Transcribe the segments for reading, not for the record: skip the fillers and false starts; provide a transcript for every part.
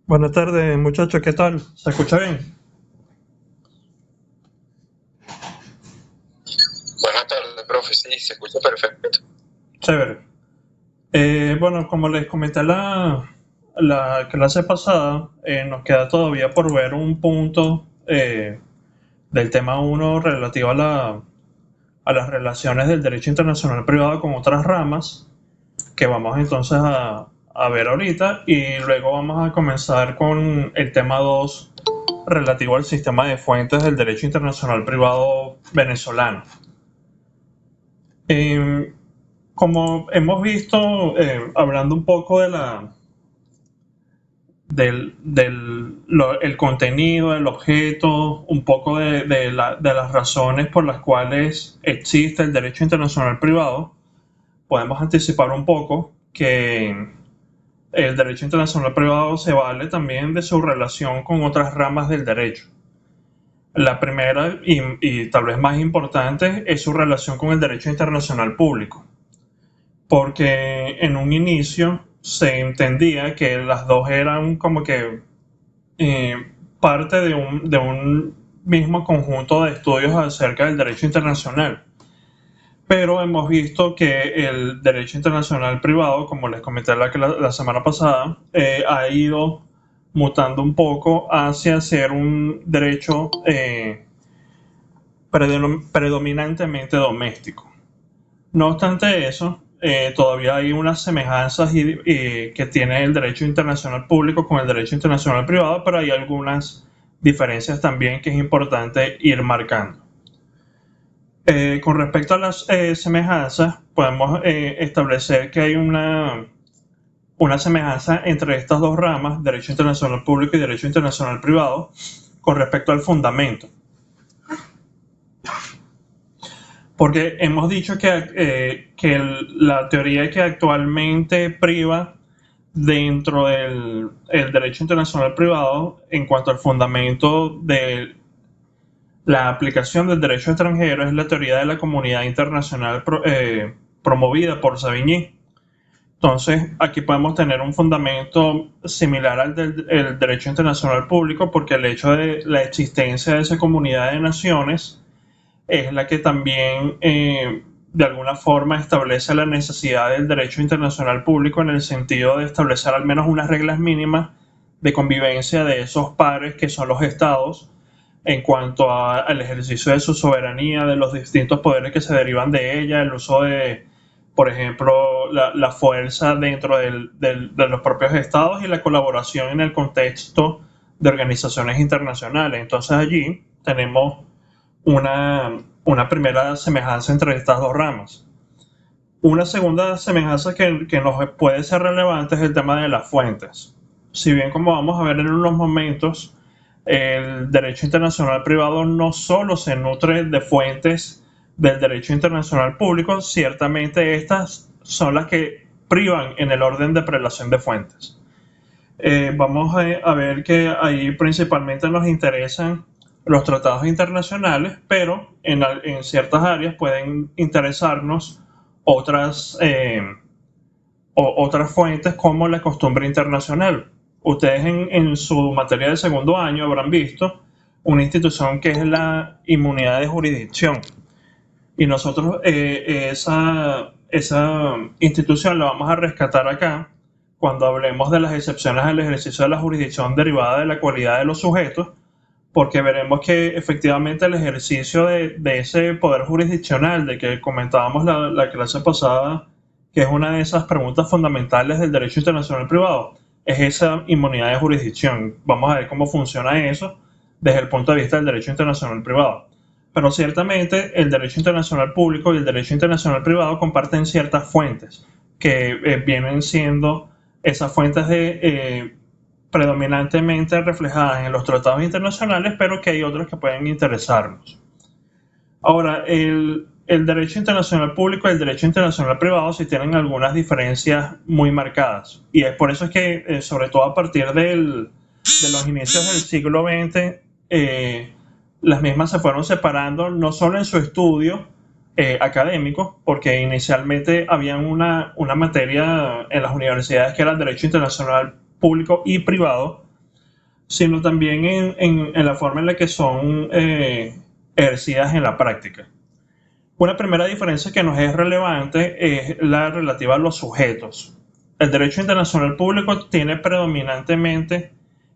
Buenas tardes, muchachos, ¿qué tal? ¿Se escucha bien? Buenas tardes, profe. Sí, se escucha perfecto. Chévere. Bueno, como les comenté la clase pasada, nos queda todavía por ver un punto del tema uno relativo a las relaciones del derecho internacional privado con otras ramas, que vamos entonces a ver ahorita, y luego vamos a comenzar con el tema 2 relativo al sistema de fuentes del derecho internacional privado venezolano. Eh, Como hemos visto, hablando un poco el contenido, el objeto, un poco de las razones por las cuales existe el derecho internacional privado, podemos anticipar un poco que el derecho internacional privado se vale también de su relación con otras ramas del derecho. La primera y tal vez más importante es su relación con el derecho internacional público, porque en un inicio se entendía que las dos eran como que eh, parte de un mismo conjunto de estudios acerca del derecho internacional. Pero hemos visto que el derecho internacional privado, como les comenté la semana pasada, ha ido mutando un poco hacia ser un derecho predominantemente doméstico. No obstante eso, todavía hay unas semejanzas que tiene el derecho internacional público con el derecho internacional privado, pero hay algunas diferencias también que es importante ir marcando. Con respecto a las semejanzas, podemos establecer que hay una semejanza entre estas dos ramas, derecho internacional público y derecho internacional privado, con respecto al fundamento. Porque hemos dicho que la teoría que actualmente priva dentro del el derecho internacional privado en cuanto al fundamento de la aplicación del derecho extranjero es la teoría de la comunidad internacional promovida por Savigny. Entonces, aquí podemos tener un fundamento similar al del derecho internacional público, porque el hecho de la existencia de esa comunidad de naciones es la que también de alguna forma establece la necesidad del derecho internacional público en el sentido de establecer al menos unas reglas mínimas de convivencia de esos pares que son los estados en cuanto al ejercicio de su soberanía, de los distintos poderes que se derivan de ella, el uso de, por ejemplo, la fuerza dentro de los propios estados y la colaboración en el contexto de organizaciones internacionales. Entonces allí tenemos una primera semejanza entre estas dos ramas. Una segunda semejanza que nos puede ser relevante es el tema de las fuentes. Si bien, como vamos a ver en unos momentos, el derecho internacional privado no solo se nutre de fuentes del derecho internacional público, ciertamente estas son las que privan en el orden de prelación de fuentes. Vamos a ver que ahí principalmente nos interesan los tratados internacionales, pero en ciertas áreas pueden interesarnos otras, otras fuentes como la costumbre internacional. Ustedes en su materia de segundo año habrán visto una institución que es la inmunidad de jurisdicción. Y nosotros esa institución la vamos a rescatar acá cuando hablemos de las excepciones al ejercicio de la jurisdicción derivada de la cualidad de los sujetos, porque veremos que efectivamente el ejercicio de ese poder jurisdiccional de que comentábamos la clase pasada, que es una de esas preguntas fundamentales del derecho internacional privado, es esa inmunidad de jurisdicción. Vamos a ver cómo funciona eso desde el punto de vista del derecho internacional privado. Pero ciertamente el derecho internacional público y el derecho internacional privado comparten ciertas fuentes que vienen siendo esas fuentes predominantemente reflejadas en los tratados internacionales, pero que hay otros que pueden interesarnos. Ahora, el derecho internacional público y el derecho internacional privado sí tienen algunas diferencias muy marcadas. Y es por eso es que, sobre todo a partir de los inicios del siglo XX, las mismas se fueron separando no solo en su estudio académico, porque inicialmente había una materia en las universidades que era el derecho internacional público y privado, sino también en la forma en la que son ejercidas en la práctica. Una primera diferencia que nos es relevante es la relativa a los sujetos. El derecho internacional público tiene predominantemente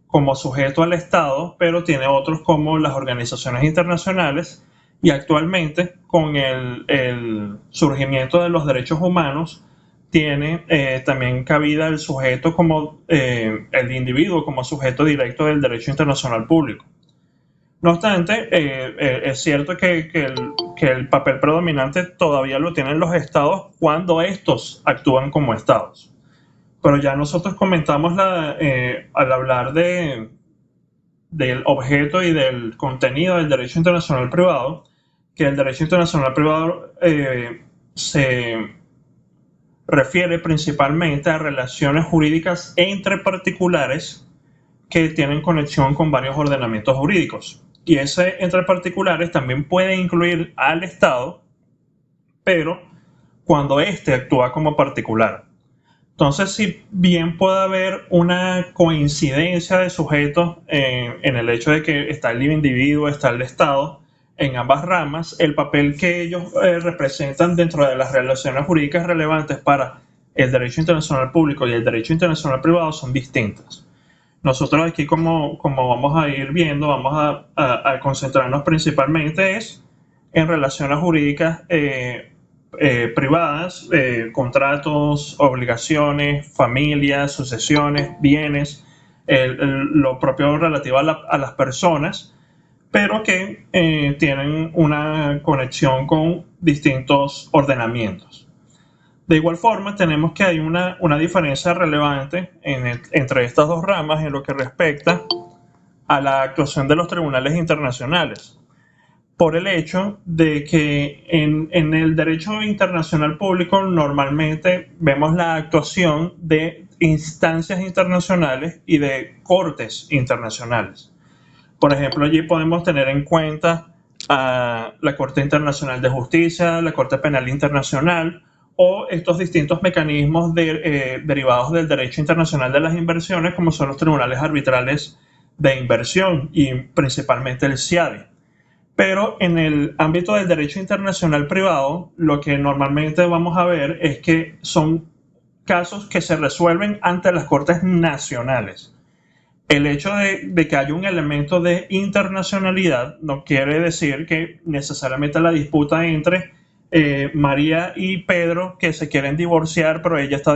como sujeto al Estado, pero tiene otros como las organizaciones internacionales, y actualmente con el surgimiento de los derechos humanos tiene también cabida el sujeto como el individuo como sujeto directo del derecho internacional público. No obstante, es cierto que el papel predominante todavía lo tienen los estados cuando estos actúan como estados. Pero ya nosotros comentamos al hablar del objeto y del contenido del derecho internacional privado, que el derecho internacional privado se refiere principalmente a relaciones jurídicas entre particulares que tienen conexión con varios ordenamientos jurídicos. Y ese entre particulares también puede incluir al Estado, pero cuando éste actúa como particular. Entonces, si bien puede haber una coincidencia de sujetos en el hecho de que está el individuo, está el Estado, en ambas ramas, el papel que ellos representan dentro de las relaciones jurídicas relevantes para el derecho internacional público y el derecho internacional privado son distintas. Nosotros aquí, como vamos a ir viendo, vamos a concentrarnos principalmente en relaciones jurídicas privadas, contratos, obligaciones, familias, sucesiones, bienes, lo propio relativo a las personas, pero que tienen una conexión con distintos ordenamientos. De igual forma, tenemos que hay una diferencia relevante entre estas dos ramas en lo que respecta a la actuación de los tribunales internacionales, por el hecho de que en el derecho internacional público normalmente vemos la actuación de instancias internacionales y de cortes internacionales. Por ejemplo, allí podemos tener en cuenta a la Corte Internacional de Justicia, la Corte Penal Internacional, o estos distintos mecanismos derivados del derecho internacional de las inversiones, como son los tribunales arbitrales de inversión y principalmente el CIADI. Pero en el ámbito del derecho internacional privado, lo que normalmente vamos a ver es que son casos que se resuelven ante las cortes nacionales. El hecho de que haya un elemento de internacionalidad no quiere decir que necesariamente la disputa entre María y Pedro, que se quieren divorciar, pero ella está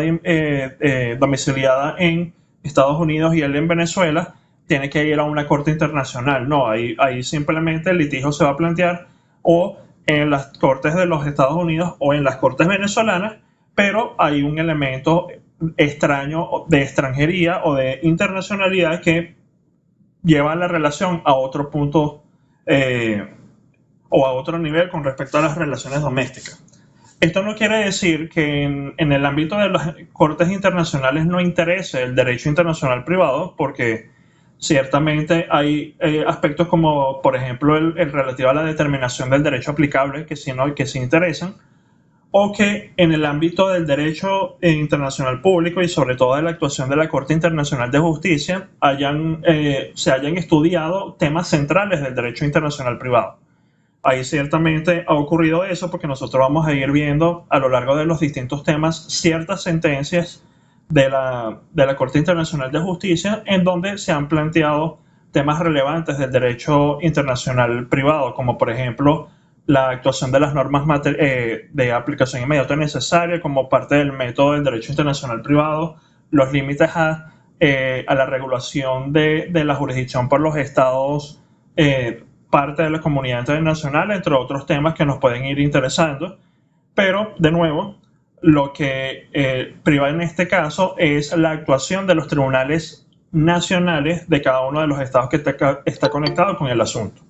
domiciliada en Estados Unidos y él en Venezuela, tiene que ir a una corte internacional. No, ahí simplemente el litigio se va a plantear o en las cortes de los Estados Unidos o en las cortes venezolanas, pero hay un elemento extraño de extranjería o de internacionalidad que lleva la relación a otro punto o a otro nivel con respecto a las relaciones domésticas. Esto no quiere decir que en el ámbito de las cortes internacionales no interese el derecho internacional privado, porque ciertamente hay aspectos como, por ejemplo, el relativo a la determinación del derecho aplicable que sí interesan, o que en el ámbito del derecho internacional público y sobre todo de la actuación de la Corte Internacional de Justicia se hayan estudiado temas centrales del derecho internacional privado. Ahí ciertamente ha ocurrido eso porque nosotros vamos a ir viendo a lo largo de los distintos temas ciertas sentencias de la Corte Internacional de Justicia en donde se han planteado temas relevantes del derecho internacional privado, como por ejemplo la actuación de las normas de aplicación inmediata y necesaria como parte del método del derecho internacional privado, los límites a la regulación de la jurisdicción por los estados parte de la comunidad internacional, entre otros temas que nos pueden ir interesando. Pero, de nuevo, lo que priva en este caso es la actuación de los tribunales nacionales de cada uno de los estados que está conectado con el asunto.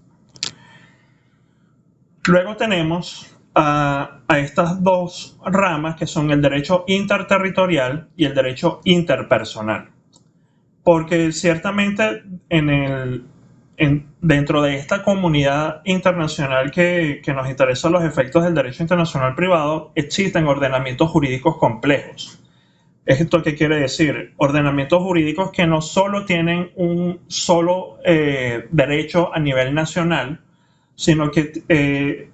Luego tenemos a estas dos ramas que son el derecho interterritorial y el derecho interpersonal. Porque ciertamente dentro de esta comunidad internacional que nos interesa los efectos del derecho internacional privado, existen ordenamientos jurídicos complejos. ¿Esto qué quiere decir? Ordenamientos jurídicos que no solo tienen un solo derecho a nivel nacional, sino que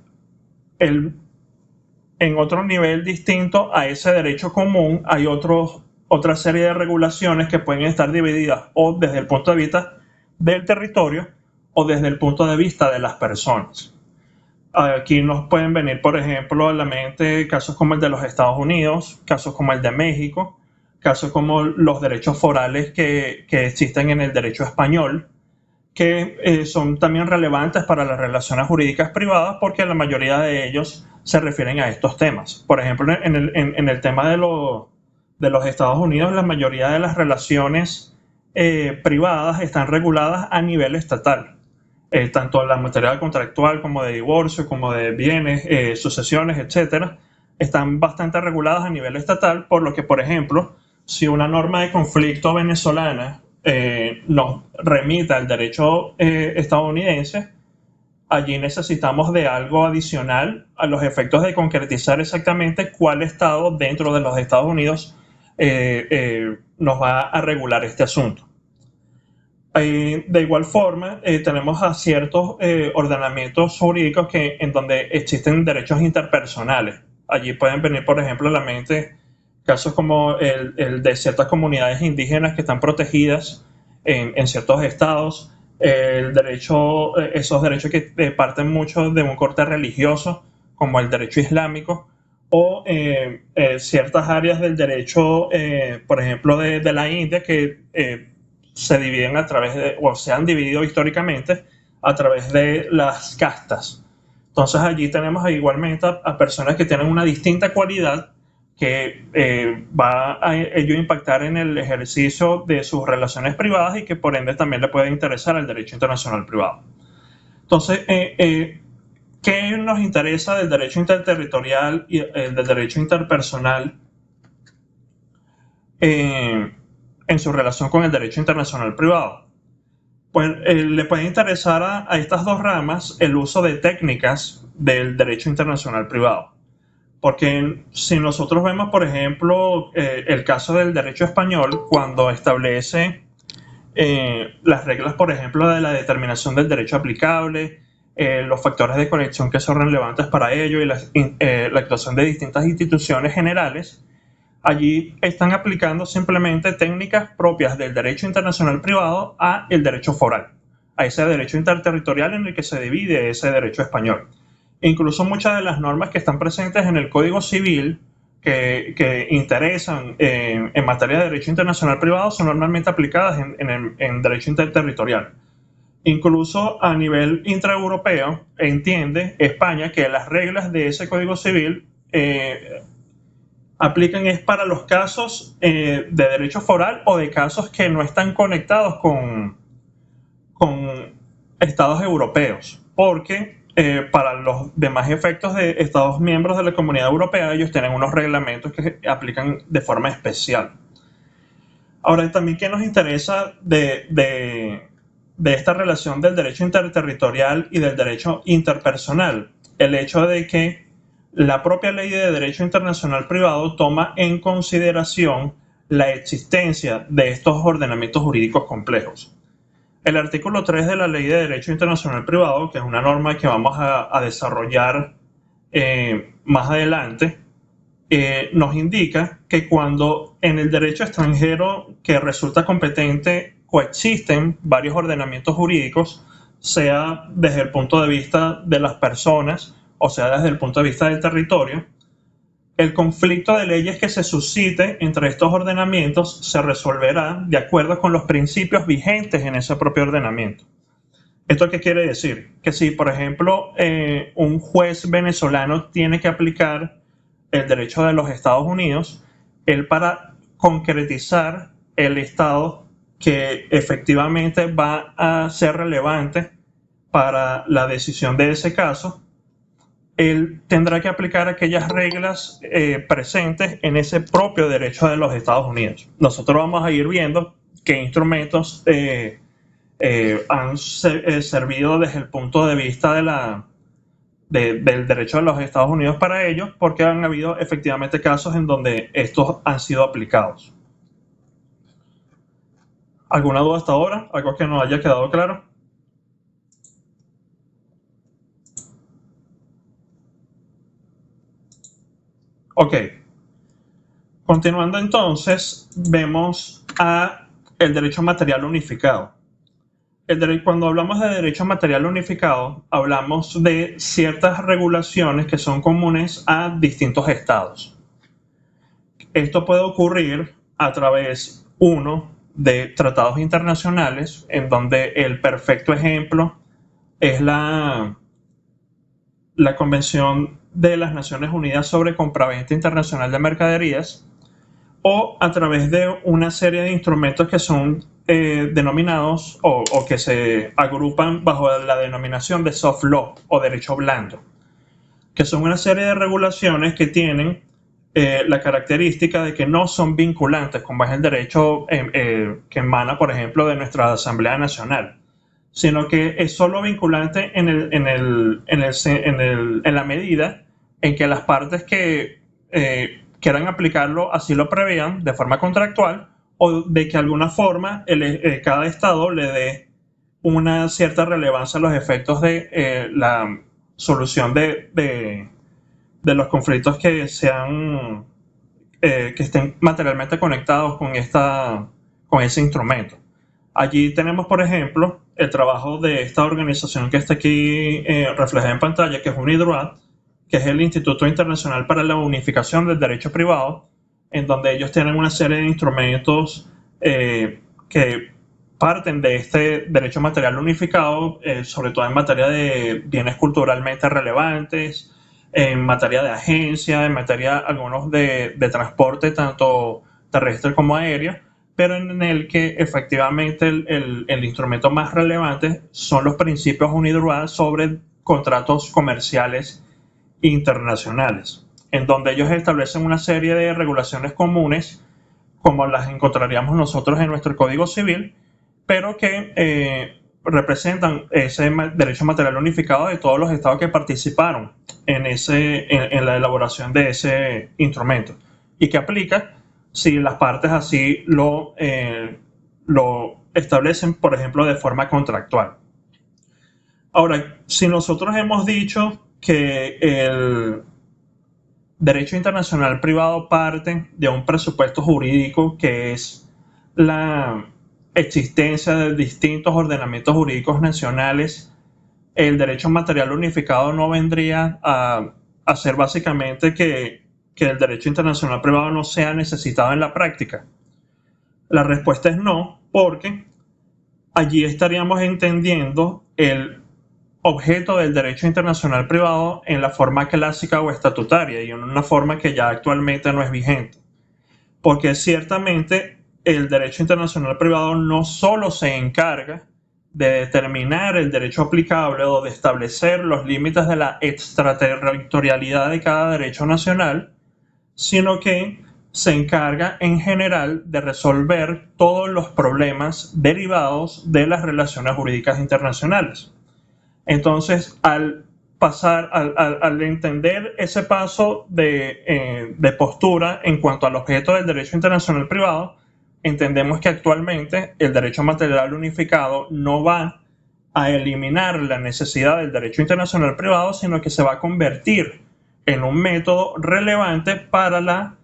en otro nivel distinto a ese derecho común hay otra serie de regulaciones que pueden estar divididas o desde el punto de vista del territorio o desde el punto de vista de las personas. Aquí nos pueden venir, por ejemplo, a la mente casos como el de los Estados Unidos, casos como el de México, casos como los derechos forales que existen en el derecho español, que son también relevantes para las relaciones jurídicas privadas porque la mayoría de ellos se refieren a estos temas. Por ejemplo, en el tema de los Estados Unidos, la mayoría de las relaciones privadas están reguladas a nivel estatal. Tanto en la materia contractual como de divorcio, como de bienes, sucesiones, etcétera, están bastante reguladas a nivel estatal, por lo que, por ejemplo, si una norma de conflicto venezolana nos remite al derecho estadounidense, allí necesitamos de algo adicional a los efectos de concretizar exactamente cuál estado dentro de los Estados Unidos nos va a regular este asunto. De igual forma, tenemos a ciertos ordenamientos jurídicos en donde existen derechos interpersonales. Allí pueden venir, por ejemplo, a la mente casos como el de ciertas comunidades indígenas que están protegidas en ciertos estados, esos derechos que parten mucho de un corte religioso, como el derecho islámico, o ciertas áreas del derecho, por ejemplo, de la India, que se dividen o se han dividido históricamente a través de las castas. Entonces allí tenemos igualmente a personas que tienen una distinta cualidad que va a ello impactar en el ejercicio de sus relaciones privadas y que por ende también le puede interesar el derecho internacional privado. Entonces, ¿qué nos interesa del derecho interterritorial y del derecho interpersonal en su relación con el derecho internacional privado? Pues le puede interesar a estas dos ramas el uso de técnicas del derecho internacional privado. Porque si nosotros vemos, por ejemplo, el caso del derecho español, cuando establece las reglas, por ejemplo, de la determinación del derecho aplicable, los factores de conexión que son relevantes para ello y la actuación de distintas instituciones generales, allí están aplicando simplemente técnicas propias del derecho internacional privado a el derecho foral, a ese derecho interterritorial en el que se divide ese derecho español. Incluso muchas de las normas que están presentes en el Código Civil que interesan en materia de derecho internacional privado son normalmente aplicadas en derecho interterritorial. Incluso a nivel intraeuropeo entiende España que las reglas de ese Código Civil aplican es para los casos de derecho foral o de casos que no están conectados con estados europeos, porque para los demás efectos de Estados miembros de la Comunidad Europea, ellos tienen unos reglamentos que aplican de forma especial. Ahora, también, ¿qué nos interesa de esta relación del derecho interterritorial y del derecho interpersonal? El hecho de que la propia ley de derecho internacional privado toma en consideración la existencia de estos ordenamientos jurídicos complejos. El artículo 3 de la Ley de Derecho Internacional Privado, que es una norma que vamos a desarrollar más adelante, nos indica que cuando en el derecho extranjero que resulta competente coexisten varios ordenamientos jurídicos, sea desde el punto de vista de las personas o sea desde el punto de vista del territorio, el conflicto de leyes que se suscite entre estos ordenamientos se resolverá de acuerdo con los principios vigentes en ese propio ordenamiento. ¿Esto qué quiere decir? Que si, por ejemplo, un juez venezolano tiene que aplicar el derecho de los Estados Unidos, él para concretizar el estado que efectivamente va a ser relevante para la decisión de ese caso, él tendrá que aplicar aquellas reglas presentes en ese propio derecho de los Estados Unidos. Nosotros vamos a ir viendo qué instrumentos han servido desde el punto de vista del derecho de los Estados Unidos para ellos, porque han habido efectivamente casos en donde estos han sido aplicados. ¿Alguna duda hasta ahora? ¿Algo que no haya quedado claro? Ok. Continuando entonces, vemos a el derecho material unificado. Cuando hablamos de derecho material unificado, hablamos de ciertas regulaciones que son comunes a distintos estados. Esto puede ocurrir a través, uno, de tratados internacionales, en donde el perfecto ejemplo es la Convención de las Naciones Unidas sobre Compraventa Internacional de Mercaderías, o a través de una serie de instrumentos que son denominados o que se agrupan bajo la denominación de soft law o derecho blando, que son una serie de regulaciones que tienen la característica de que no son vinculantes, como es el derecho que emana, por ejemplo, de nuestra Asamblea Nacional, sino que es solo vinculante en la medida en que las partes que quieran aplicarlo así lo prevean de forma contractual, o de que de alguna forma cada estado le dé una cierta relevancia a los efectos de la solución de los conflictos que estén materialmente conectados con ese instrumento. Allí tenemos, por ejemplo, el trabajo de esta organización que está aquí reflejada en pantalla, que es UNIDROIT, que es el Instituto Internacional para la Unificación del Derecho Privado, en donde ellos tienen una serie de instrumentos que parten de este derecho material unificado, sobre todo en materia de bienes culturalmente relevantes, en materia de agencia, en materia algunos de transporte, tanto terrestre como aéreo, pero en el que efectivamente el instrumento más relevante son los principios UNIDROIT sobre contratos comerciales internacionales, en donde ellos establecen una serie de regulaciones comunes, como las encontraríamos nosotros en nuestro Código Civil, pero que representan ese derecho material unificado de todos los estados que participaron en la elaboración de ese instrumento, y que aplica si las partes así lo establecen, por ejemplo, de forma contractual. Ahora, si nosotros hemos dicho que el derecho internacional privado parte de un presupuesto jurídico que es la existencia de distintos ordenamientos jurídicos nacionales, el derecho material unificado no vendría a hacer básicamente que el derecho internacional privado no sea necesitado en la práctica. La respuesta es no, porque allí estaríamos entendiendo el objeto del derecho internacional privado en la forma clásica o estatutaria, y en una forma que ya actualmente no es vigente. Porque ciertamente el derecho internacional privado no solo se encarga de determinar el derecho aplicable o de establecer los límites de la extraterritorialidad de cada derecho nacional, sino que se encarga en general de resolver todos los problemas derivados de las relaciones jurídicas internacionales. Entonces, al entender ese paso de postura en cuanto al objeto del derecho internacional privado, entendemos que actualmente el derecho material unificado no va a eliminar la necesidad del derecho internacional privado, sino que se va a convertir en un método relevante para la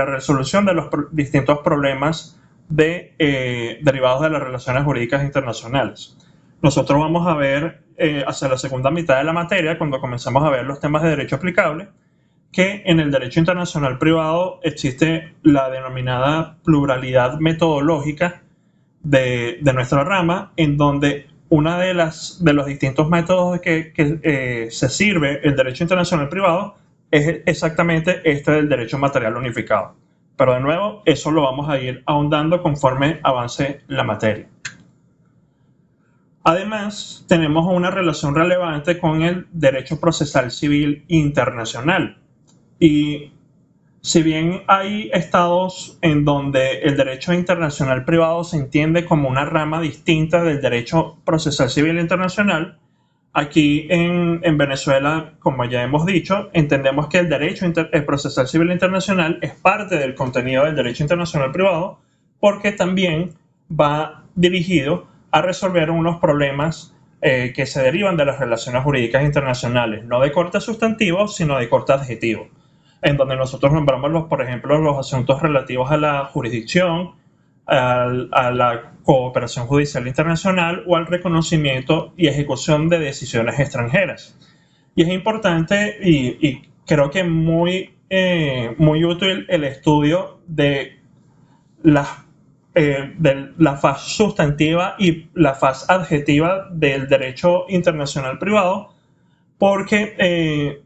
resolución de los distintos problemas derivados de las relaciones jurídicas internacionales. Nosotros vamos a ver hacia la segunda mitad de la materia, cuando comencemos a ver los temas de derecho aplicable, que en el derecho internacional privado existe la denominada pluralidad metodológica de nuestra rama, en donde uno de los distintos métodos que se sirve el derecho internacional privado es exactamente este del derecho material unificado. Pero de nuevo, eso lo vamos a ir ahondando conforme avance la materia. Además, tenemos una relación relevante con el derecho procesal civil internacional. Y si bien hay estados en donde el derecho internacional privado se entiende como una rama distinta del derecho procesal civil internacional, Aquí en Venezuela, como ya hemos dicho, entendemos que el derecho procesal civil internacional es parte del contenido del derecho internacional privado, porque también va dirigido a resolver unos problemas que se derivan de las relaciones jurídicas internacionales, no de corte sustantivo, sino de corte adjetivo, en donde nosotros nombramos, por ejemplo, los asuntos relativos a la jurisdicción, a la cooperación judicial internacional o al reconocimiento y ejecución de decisiones extranjeras. Y es importante y creo que muy útil el estudio de la faz sustantiva y la faz adjetiva del derecho internacional privado, porque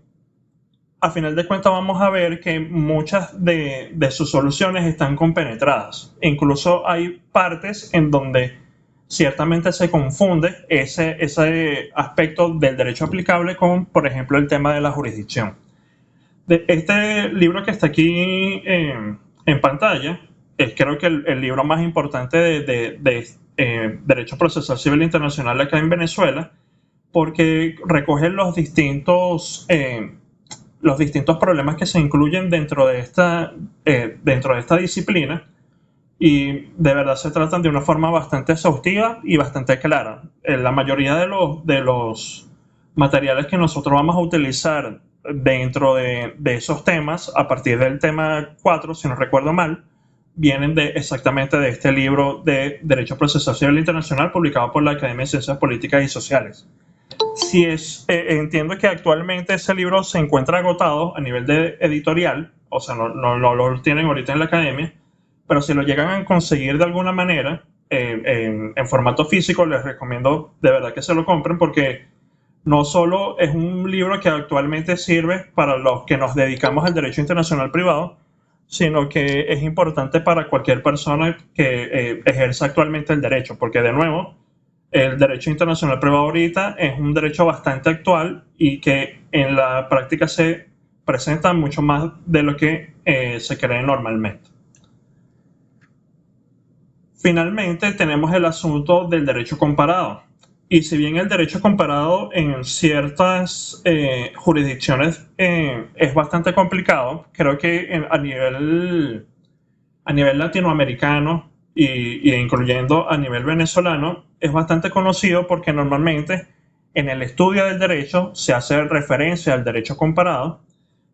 a final de cuentas vamos a ver que muchas de sus soluciones están compenetradas. Incluso hay partes en donde ciertamente se confunde ese aspecto del derecho aplicable con, por ejemplo, el tema de la jurisdicción. Este libro que está aquí en pantalla es, creo que, el libro más importante de Derecho Procesal Civil Internacional acá en Venezuela, porque recoge los distintos problemas que se incluyen dentro de esta disciplina, y de verdad se tratan de una forma bastante exhaustiva y bastante clara. La mayoría de los materiales que nosotros vamos a utilizar dentro de esos temas, a partir del tema 4, si no recuerdo mal, vienen exactamente de este libro de Derecho Procesal Civil Internacional, publicado por la Academia de Ciencias Políticas y Sociales. Entiendo que actualmente ese libro se encuentra agotado a nivel de editorial, o sea, no lo tienen ahorita en la academia, pero si lo llegan a conseguir de alguna manera en formato físico, les recomiendo de verdad que se lo compren, porque no solo es un libro que actualmente sirve para los que nos dedicamos al derecho internacional privado, sino que es importante para cualquier persona que ejerza actualmente el derecho, porque de nuevo, el derecho internacional privado ahorita es un derecho bastante actual y que en la práctica se presenta mucho más de lo que se cree normalmente. Finalmente, tenemos el asunto del derecho comparado. Y si bien el derecho comparado en ciertas jurisdicciones es bastante complicado, creo que a nivel latinoamericano y incluyendo a nivel venezolano, es bastante conocido, porque normalmente en el estudio del derecho se hace referencia al derecho comparado,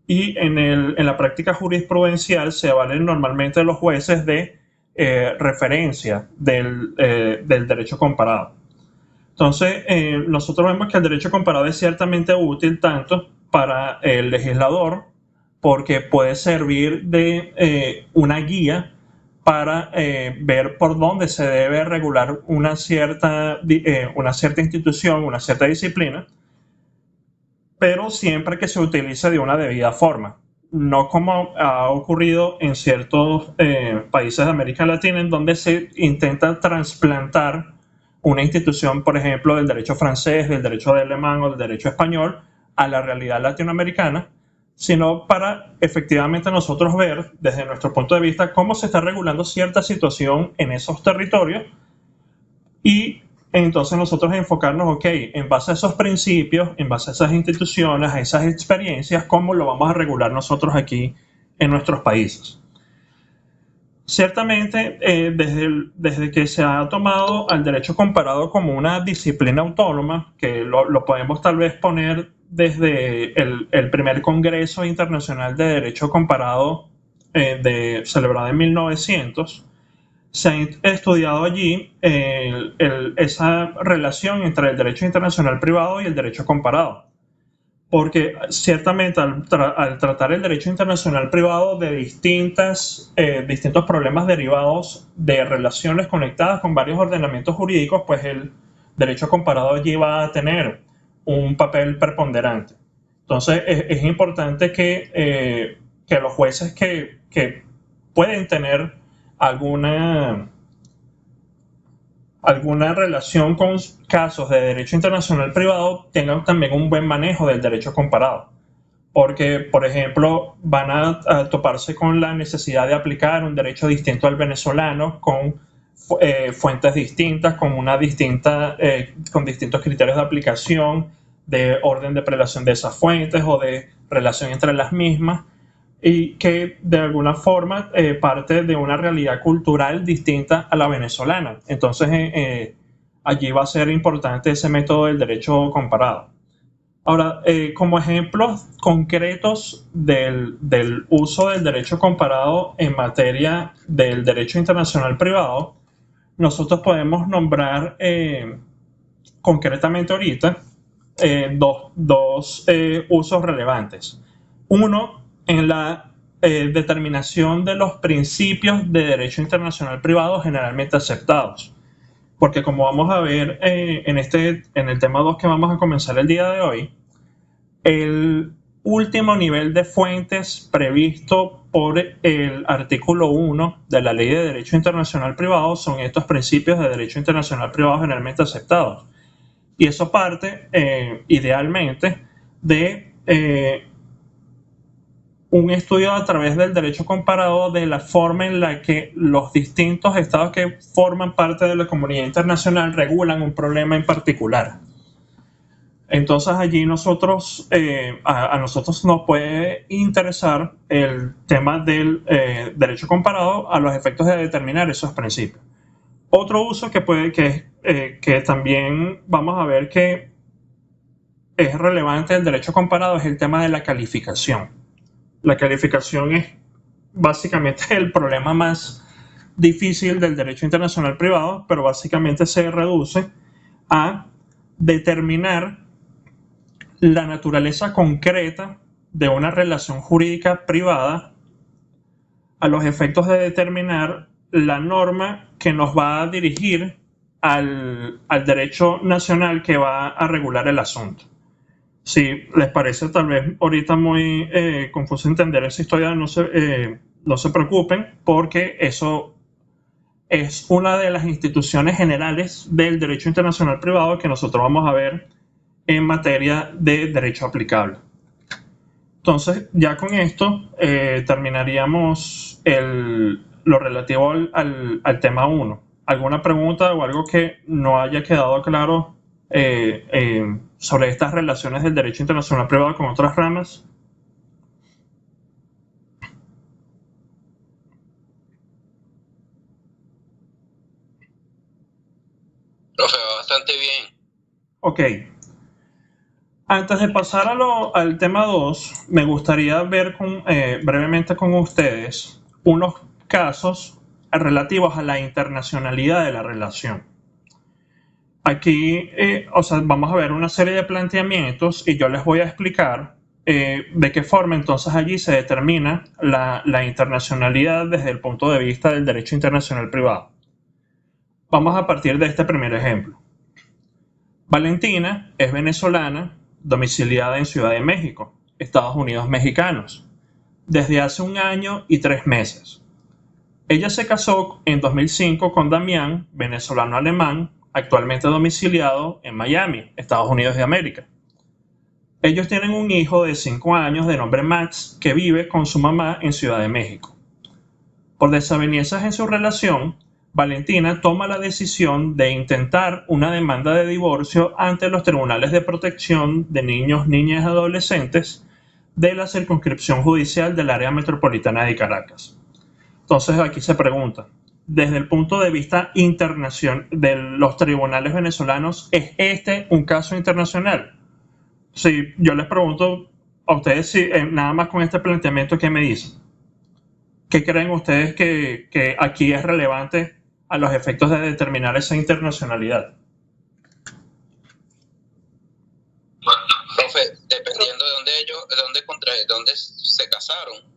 y en la práctica jurisprudencial se valen normalmente los jueces de referencia del derecho comparado. Entonces, nosotros vemos que el derecho comparado es ciertamente útil tanto para el legislador, porque puede servir de una guía para ver por dónde se debe regular una cierta institución, una cierta disciplina, pero siempre que se utilice de una debida forma. No como ha ocurrido en ciertos países de América Latina, en donde se intenta trasplantar una institución, por ejemplo, del derecho francés, del derecho alemán o del derecho español a la realidad latinoamericana, sino para efectivamente nosotros ver desde nuestro punto de vista cómo se está regulando cierta situación en esos territorios, y entonces nosotros enfocarnos, ok, en base a esos principios, en base a esas instituciones, a esas experiencias, cómo lo vamos a regular nosotros aquí en nuestros países. Ciertamente, desde que se ha tomado al derecho comparado como una disciplina autónoma, que lo podemos tal vez poner desde el primer Congreso Internacional de Derecho Comparado celebrado en 1900, se ha estudiado allí esa relación entre el derecho internacional privado y el derecho comparado. Porque ciertamente al tratar el derecho internacional privado de distintos problemas derivados de relaciones conectadas con varios ordenamientos jurídicos, pues el derecho comparado allí va a tener un papel preponderante. Entonces es importante que los jueces que pueden tener alguna relación con casos de derecho internacional privado tengan también un buen manejo del derecho comparado. Porque, por ejemplo, van a toparse con la necesidad de aplicar un derecho distinto al venezolano, con fuentes distintas, con distintos criterios de aplicación, de orden de prelación de esas fuentes o de relación entre las mismas, y que de alguna forma parte de una realidad cultural distinta a la venezolana. Entonces allí va a ser importante ese método del derecho comparado. Ahora, como ejemplos concretos del uso del derecho comparado en materia del derecho internacional privado, nosotros podemos nombrar concretamente ahorita dos usos relevantes. Uno, en la determinación de los principios de derecho internacional privado generalmente aceptados. Porque como vamos a ver en el tema 2 que vamos a comenzar el día de hoy, el último nivel de fuentes previsto por el artículo 1 de la Ley de Derecho Internacional Privado son estos principios de derecho internacional privado generalmente aceptados. Y eso parte, idealmente, de un estudio a través del derecho comparado de la forma en la que los distintos estados que forman parte de la comunidad internacional regulan un problema en particular. Entonces allí a nosotros nos puede interesar el tema del derecho comparado a los efectos de determinar esos principios. Otro uso que también vamos a ver que es relevante del derecho comparado es el tema de la calificación. La calificación es básicamente el problema más difícil del derecho internacional privado, pero básicamente se reduce a determinar la naturaleza concreta de una relación jurídica privada a los efectos de determinar la norma que nos va a dirigir al derecho nacional que va a regular el asunto. Si les parece tal vez ahorita muy confuso entender esa historia, no se preocupen, porque eso es una de las instituciones generales del derecho internacional privado que nosotros vamos a ver en materia de derecho aplicable. Entonces, ya con esto terminaríamos lo relativo al tema 1. ¿Alguna pregunta o algo que no haya quedado claro sobre estas relaciones del derecho internacional privado con otras ramas? Profe, bastante bien. Ok. Antes de pasar al tema 2, me gustaría ver brevemente con ustedes unos casos relativos a la internacionalidad de la relación. Aquí, vamos a ver una serie de planteamientos y yo les voy a explicar de qué forma entonces allí se determina la internacionalidad desde el punto de vista del derecho internacional privado. Vamos a partir de este primer ejemplo. Valentina es venezolana, domiciliada en Ciudad de México, Estados Unidos mexicanos, desde hace 1 año y 3 meses. Ella se casó en 2005 con Damián, venezolano-alemán, actualmente domiciliado en Miami, Estados Unidos de América. Ellos tienen un hijo de 5 años de nombre Max que vive con su mamá en Ciudad de México. Por desavenencias en su relación, Valentina toma la decisión de intentar una demanda de divorcio ante los tribunales de protección de niños, niñas y adolescentes de la circunscripción judicial del área metropolitana de Caracas. Entonces aquí se pregunta, desde el punto de vista internacional de los tribunales venezolanos, ¿es este un caso internacional? Si yo les pregunto a ustedes, si nada más con este planteamiento, ¿qué me dicen? ¿Qué creen ustedes que aquí es relevante a los efectos de determinar esa internacionalidad? Profe, dependiendo de dónde se casaron.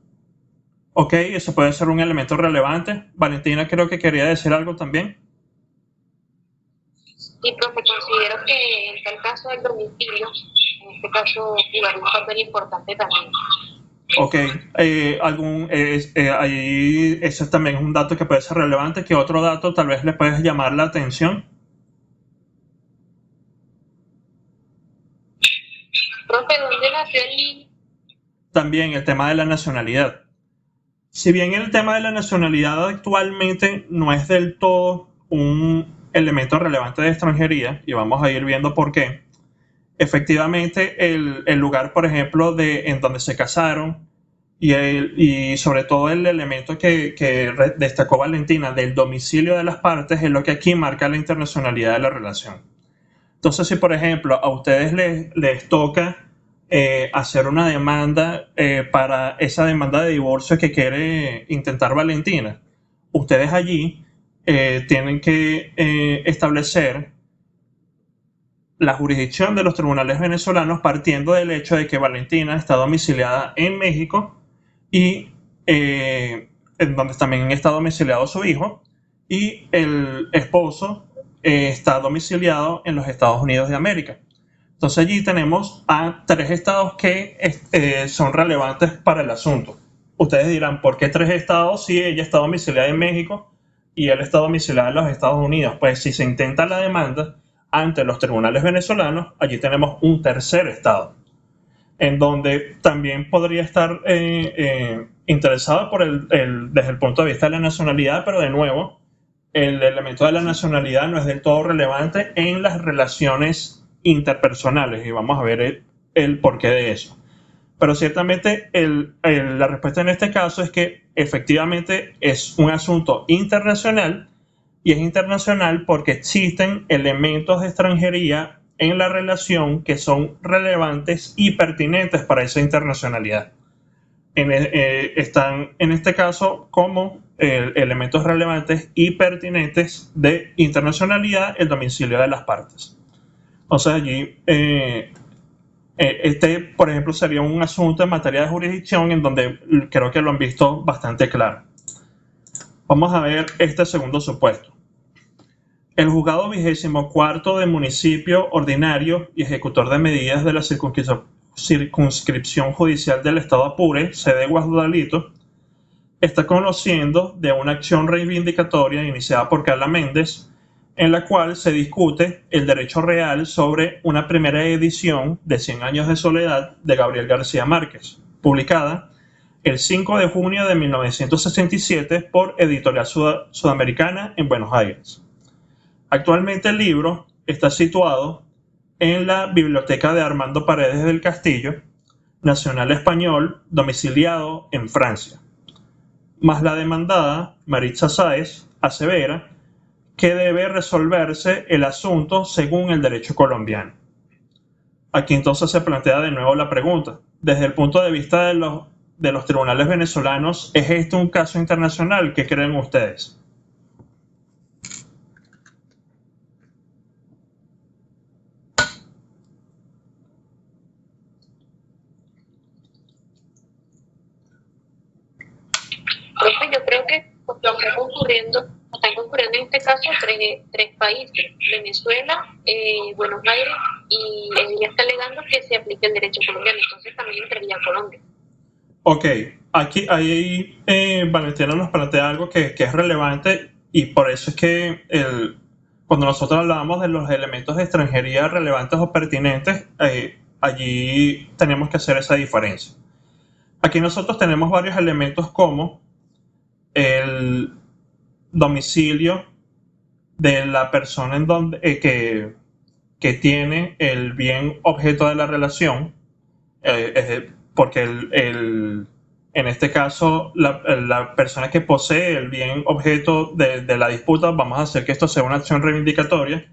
Ok, eso puede ser un elemento relevante. Valentina creo que quería decir algo también. Sí, profe, considero que en tal caso del domicilio, en este caso jugar un papel importante también. Ok, ahí ese también es un dato que puede ser relevante. ¿Qué otro dato tal vez les puede llamar la atención? Profe, ¿dónde nació el niño? También el tema de la nacionalidad. Si bien el tema de la nacionalidad actualmente no es del todo un elemento relevante de extranjería, y vamos a ir viendo por qué, efectivamente el lugar, por ejemplo, en donde se casaron y sobre todo el elemento que destacó Valentina del domicilio de las partes es lo que aquí marca la internacionalidad de la relación. Entonces, si por ejemplo a ustedes les toca hacer una demanda para esa demanda de divorcio que quiere intentar Valentina, ustedes allí tienen que establecer la jurisdicción de los tribunales venezolanos partiendo del hecho de que Valentina está domiciliada en México y en donde también está domiciliado su hijo, y el esposo está domiciliado en los Estados Unidos de América. Entonces allí tenemos a 3 estados que son relevantes para el asunto. Ustedes dirán, ¿por qué 3 estados si ella está domiciliada en México y él está domiciliado en los Estados Unidos? Pues si se intenta la demanda ante los tribunales venezolanos, allí tenemos un tercer estado, en donde también podría estar interesado desde el punto de vista de la nacionalidad, pero de nuevo, el elemento de la nacionalidad no es del todo relevante en las relaciones interpersonales, y vamos a ver el porqué de eso. Pero ciertamente la respuesta en este caso es que efectivamente es un asunto internacional, y es internacional porque existen elementos de extranjería en la relación que son relevantes y pertinentes para esa internacionalidad. Están en este caso como elementos relevantes y pertinentes de internacionalidad el domicilio de las partes. Entonces allí, por ejemplo, sería un asunto en materia de jurisdicción en donde creo que lo han visto bastante claro. Vamos a ver este segundo supuesto. El juzgado 24º del municipio ordinario y ejecutor de medidas de la circunscripción judicial del estado Apure, sede Guasdualito, está conociendo de una acción reivindicatoria iniciada por Carla Méndez, en la cual se discute el derecho real sobre una primera edición de 100 años de soledad de Gabriel García Márquez, publicada el 5 de junio de 1967 por Editorial Sudamericana en Buenos Aires. Actualmente el libro está situado en la Biblioteca de Armando Paredes del Castillo, nacional español, domiciliado en Francia. Mas la demandada, Maritza Sáez, asevera que debe resolverse el asunto según el derecho colombiano. Aquí entonces se plantea de nuevo la pregunta. Desde el punto de vista de los tribunales venezolanos, ¿es este un caso internacional? ¿Qué creen ustedes? Yo creo que lo que están concurriendo en este caso tres países, Venezuela, Buenos Aires, y ella está alegando que se aplique el derecho colombiano, entonces también entraría Colombia. Ok, ahí Valentina nos plantea algo que es relevante, y por eso es que cuando nosotros hablábamos de los elementos de extranjería relevantes o pertinentes, allí tenemos que hacer esa diferencia. Aquí nosotros tenemos varios elementos como el domicilio de la persona en donde, que tiene el bien objeto de la relación, porque en este caso la persona que posee el bien objeto de la disputa, vamos a hacer que esto sea una acción reivindicatoria,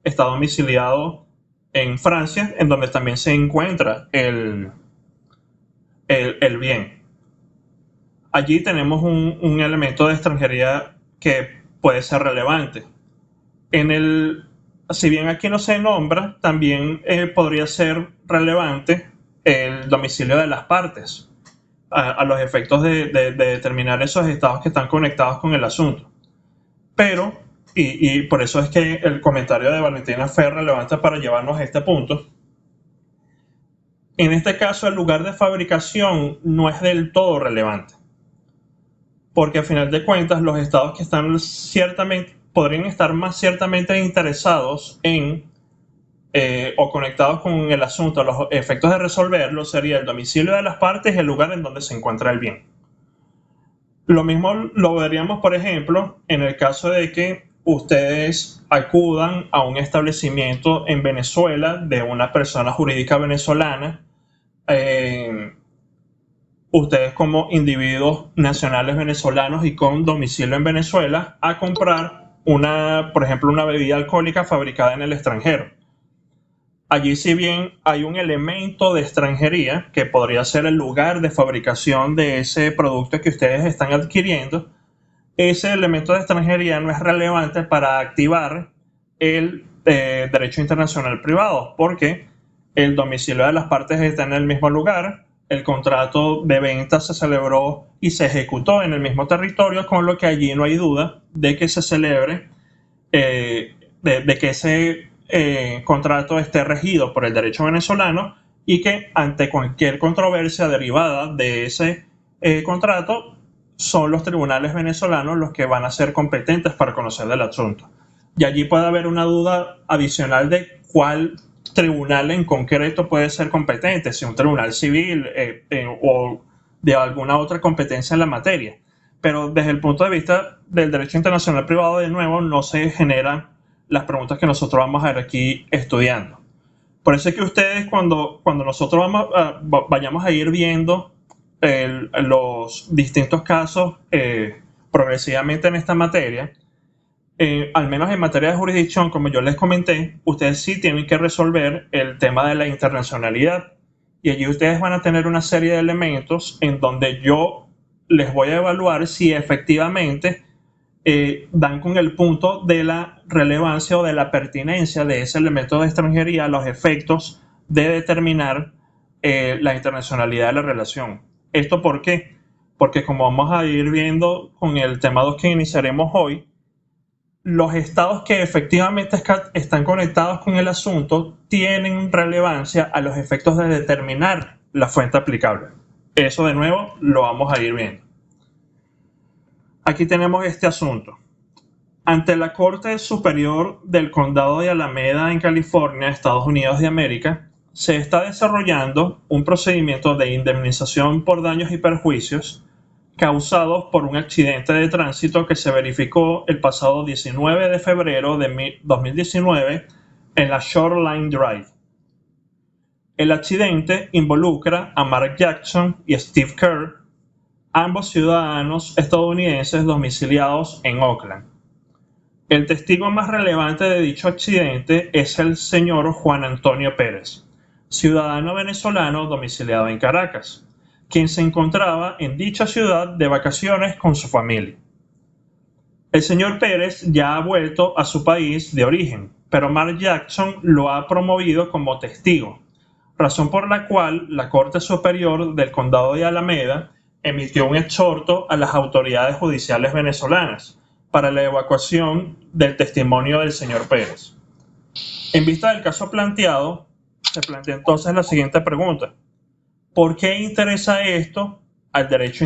está domiciliado en Francia, en donde también se encuentra el bien. Allí tenemos un elemento de extranjería que puede ser relevante. Si bien aquí no se nombra, también podría ser relevante el domicilio de las partes a los efectos de determinar esos estados que están conectados con el asunto. Pero, y por eso es que el comentario de Valentina fue relevante para llevarnos a este punto, en este caso el lugar de fabricación no es del todo relevante, porque a final de cuentas los estados que están podrían estar más ciertamente interesados en o conectados con el asunto, los efectos de resolverlo sería el domicilio de las partes y el lugar en donde se encuentra el bien. Lo mismo lo veríamos, por ejemplo, en el caso de que ustedes acudan a un establecimiento en Venezuela de una persona jurídica venezolana, ustedes como individuos nacionales venezolanos y con domicilio en Venezuela, a comprar por ejemplo, una bebida alcohólica fabricada en el extranjero. Allí, si bien hay un elemento de extranjería, que podría ser el lugar de fabricación de ese producto que ustedes están adquiriendo, ese elemento de extranjería no es relevante para activar el derecho internacional privado, porque el domicilio de las partes está en el mismo lugar, el contrato de venta se celebró y se ejecutó en el mismo territorio, con lo que allí no hay duda de que se celebre, de que ese contrato esté regido por el derecho venezolano, y que ante cualquier controversia derivada de ese contrato, son los tribunales venezolanos los que van a ser competentes para conocer del asunto. Y allí puede haber una duda adicional de cuál tribunal en concreto puede ser competente, si un tribunal civil o de alguna otra competencia en la materia. Pero desde el punto de vista del derecho internacional privado, de nuevo, no se generan las preguntas que nosotros vamos a ver aquí estudiando. Por eso es que ustedes, cuando nosotros vayamos a ir viendo los distintos casos progresivamente en esta materia, al menos en materia de jurisdicción, como yo les comenté, ustedes sí tienen que resolver el tema de la internacionalidad. Y allí ustedes van a tener una serie de elementos en donde yo les voy a evaluar si efectivamente dan con el punto de la relevancia o de la pertinencia de ese elemento de extranjería a los efectos de determinar la internacionalidad de la relación. ¿Esto por qué? Porque, como vamos a ir viendo con el tema 2 que iniciaremos hoy, los estados que efectivamente están conectados con el asunto tienen relevancia a los efectos de determinar la fuente aplicable. Eso, de nuevo, lo vamos a ir viendo. Aquí tenemos este asunto. Ante la Corte Superior del Condado de Alameda en California, Estados Unidos de América, se está desarrollando un procedimiento de indemnización por daños y perjuicios causados por un accidente de tránsito que se verificó el pasado 19 de febrero de 2019 en la Shoreline Drive. El accidente involucra a Mark Jackson y Steve Kerr, ambos ciudadanos estadounidenses domiciliados en Oakland. El testigo más relevante de dicho accidente es el señor Juan Antonio Pérez, ciudadano venezolano domiciliado en Caracas, quien se encontraba en dicha ciudad de vacaciones con su familia. El señor Pérez ya ha vuelto a su país de origen, pero Mark Jackson lo ha promovido como testigo, razón por la cual la Corte Superior del Condado de Alameda emitió un exhorto a las autoridades judiciales venezolanas para la evacuación del testimonio del señor Pérez. En vista del caso planteado, se plantea entonces la siguiente pregunta: ¿por qué interesa esto al derecho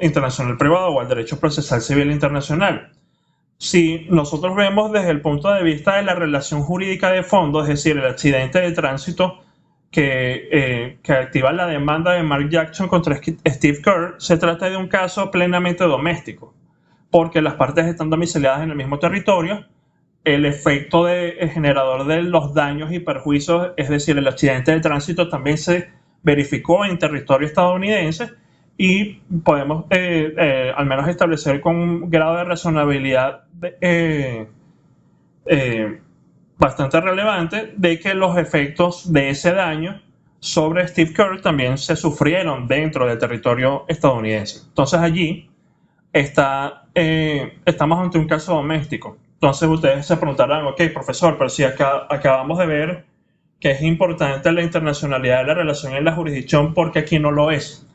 internacional privado o al derecho procesal civil internacional? Si nosotros vemos desde el punto de vista de la relación jurídica de fondo, es decir, el accidente de tránsito que activa la demanda de Mark Jackson contra Steve Kerr, se trata de un caso plenamente doméstico, porque las partes están domiciliadas en el mismo territorio. El efecto generador de los daños y perjuicios, es decir, el accidente de tránsito, también se verificó en territorio estadounidense, y podemos al menos establecer con un grado de razonabilidad bastante relevante de que los efectos de ese daño sobre Steve Kerr también se sufrieron dentro del territorio estadounidense. Entonces allí estamos ante un caso doméstico. Entonces ustedes se preguntarán: ok, profesor, pero si acabamos de ver que es importante la internacionalidad de la relación en la jurisdicción, ¿por qué aquí no lo es?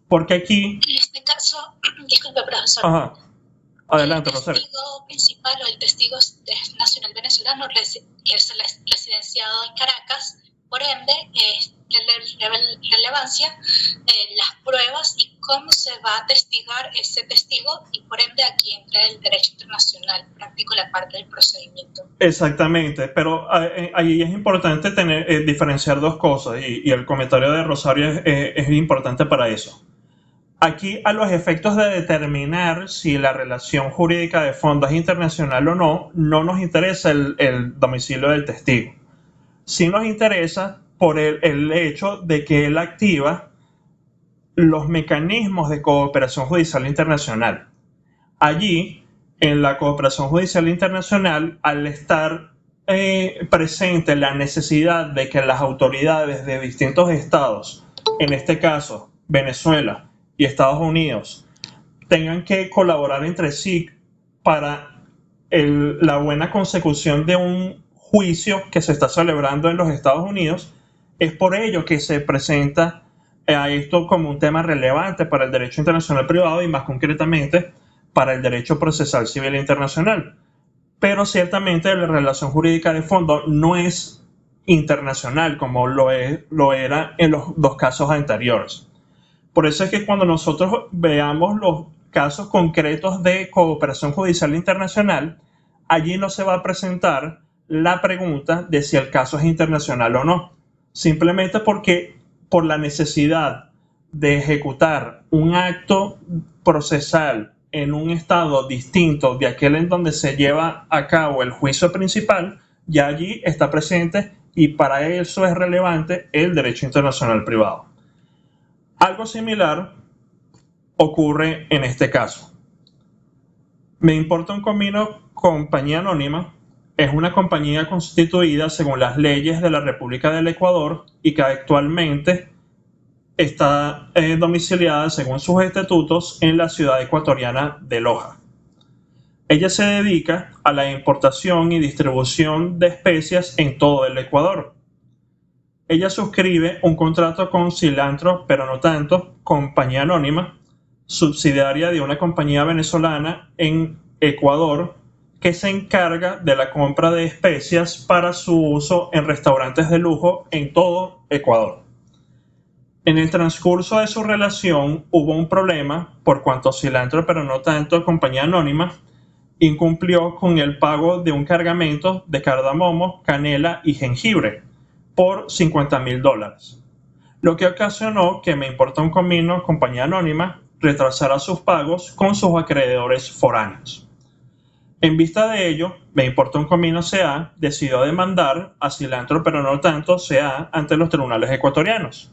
Porque aquí... En este caso, disculpe, profesor. Ajá. Adelante, Rosario. El testigo principal o el testigo nacional venezolano es residenciado en Caracas, por ende, relevancia las pruebas y cómo se va a testigar ese testigo, y por ende aquí entra el derecho internacional práctico, la parte del procedimiento. Exactamente, pero ahí es importante diferenciar dos cosas, y el comentario de Rosario es importante para eso. Aquí, a los efectos de determinar si la relación jurídica de fondo es internacional o no, no nos interesa el domicilio del testigo. Sí nos interesa por el hecho de que él activa los mecanismos de cooperación judicial internacional. Allí, en la cooperación judicial internacional, al estar presente la necesidad de que las autoridades de distintos estados, en este caso Venezuela y Estados Unidos, tengan que colaborar entre sí para la buena consecución de un juicio que se está celebrando en los Estados Unidos, es por ello que se presenta a esto como un tema relevante para el derecho internacional privado y más concretamente para el derecho procesal civil internacional. Pero ciertamente la relación jurídica de fondo no es internacional como lo era en los dos casos anteriores. Por eso es que cuando nosotros veamos los casos concretos de cooperación judicial internacional, allí no se va a presentar la pregunta de si el caso es internacional o no, simplemente porque por la necesidad de ejecutar un acto procesal en un estado distinto de aquel en donde se lleva a cabo el juicio principal, ya allí está presente y para eso es relevante el derecho internacional privado. Algo similar ocurre en este caso. Me importa un comino compañía anónima es una compañía constituida según las leyes de la República del Ecuador y que actualmente está domiciliada según sus estatutos en la ciudad ecuatoriana de Loja. Ella se dedica a la importación y distribución de especias en todo el Ecuador. Ella suscribe un contrato con Cilantro, pero no tanto, compañía anónima, subsidiaria de una compañía venezolana en Ecuador, que se encarga de la compra de especias para su uso en restaurantes de lujo en todo Ecuador. En el transcurso de su relación hubo un problema por cuanto Cilantro, pero no tanto, compañía anónima, incumplió con el pago de un cargamento de cardamomo, canela y jengibre por $50,000, lo que ocasionó que Me Importa un Comino, compañía anónima, retrasara sus pagos con sus acreedores foráneos. En vista de ello, Me Importa un Comino S.A. decidió demandar a Cilantro, pero no tanto, S.A. ante los tribunales ecuatorianos.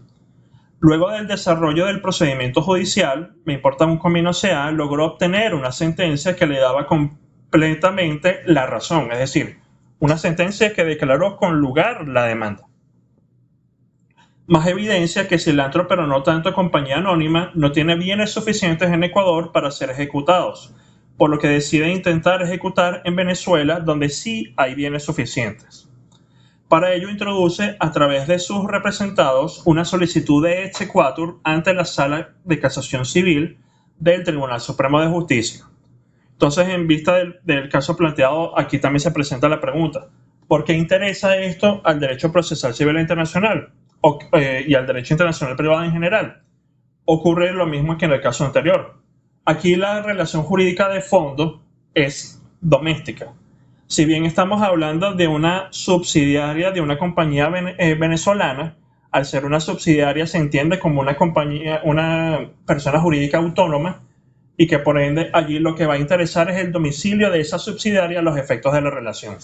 Luego del desarrollo del procedimiento judicial, Me Importa un Comino S.A. logró obtener una sentencia que le daba completamente la razón, es decir, una sentencia que declaró con lugar la demanda. Más evidencia que Cilantro, pero no tanto, compañía anónima, no tiene bienes suficientes en Ecuador para ser ejecutados, por lo que decide intentar ejecutar en Venezuela, donde sí hay bienes suficientes. Para ello introduce, a través de sus representados, una solicitud de exequatur ante la Sala de Casación Civil del Tribunal Supremo de Justicia. Entonces, en vista del caso planteado, aquí también se presenta la pregunta: ¿por qué interesa esto al derecho procesal civil internacional y al derecho internacional privado en general? Ocurre lo mismo que en el caso anterior. Aquí la relación jurídica de fondo es doméstica. Si bien estamos hablando de una subsidiaria de una compañía venezolana, al ser una subsidiaria se entiende como una compañía, una persona jurídica autónoma, y que por ende allí lo que va a interesar es el domicilio de esa subsidiaria a los efectos de la relación.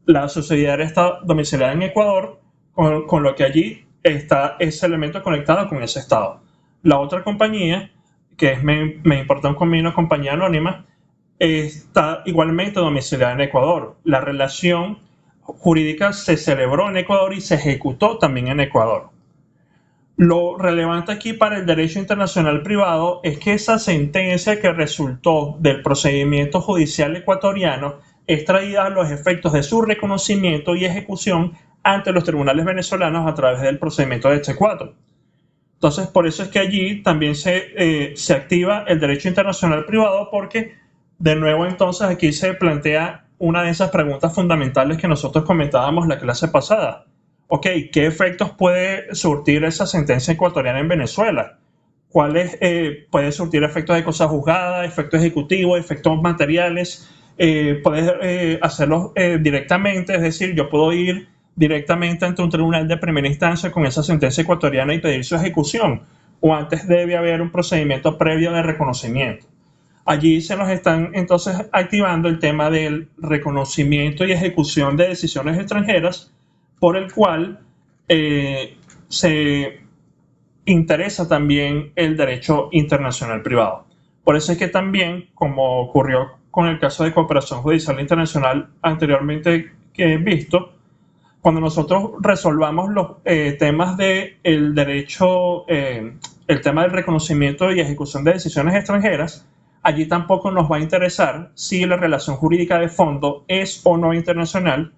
La subsidiaria está domiciliada en Ecuador, con lo que allí está ese elemento conectado con ese estado. La otra compañía, que es Me Importa un Comino, compañía anónima, está igualmente domiciliada en Ecuador. La relación jurídica se celebró en Ecuador y se ejecutó también en Ecuador. Lo relevante aquí para el derecho internacional privado es que esa sentencia que resultó del procedimiento judicial ecuatoriano es traída a los efectos de su reconocimiento y ejecución ante los tribunales venezolanos a través del procedimiento de exequatur. Entonces, por eso es que allí también se activa el derecho internacional privado, porque de nuevo entonces aquí se plantea una de esas preguntas fundamentales que nosotros comentábamos la clase pasada. Ok, ¿qué efectos puede surtir esa sentencia ecuatoriana en Venezuela? ¿Cuáles puede surtir efectos de cosa juzgada, efectos ejecutivos, efectos materiales? Puedes hacerlos directamente, es decir, yo puedo ir directamente ante un tribunal de primera instancia con esa sentencia ecuatoriana y pedir su ejecución. o antes debe haber un procedimiento previo de reconocimiento. Allí se nos están entonces activando el tema del reconocimiento y ejecución de decisiones extranjeras, por el cual se interesa también el derecho internacional privado. Por eso es que también, como ocurrió con el caso de cooperación judicial internacional anteriormente que he visto, cuando nosotros resolvamos los temas del derecho, el tema del reconocimiento y ejecución de decisiones extranjeras, allí tampoco nos va a interesar si la relación jurídica de fondo es o no internacional,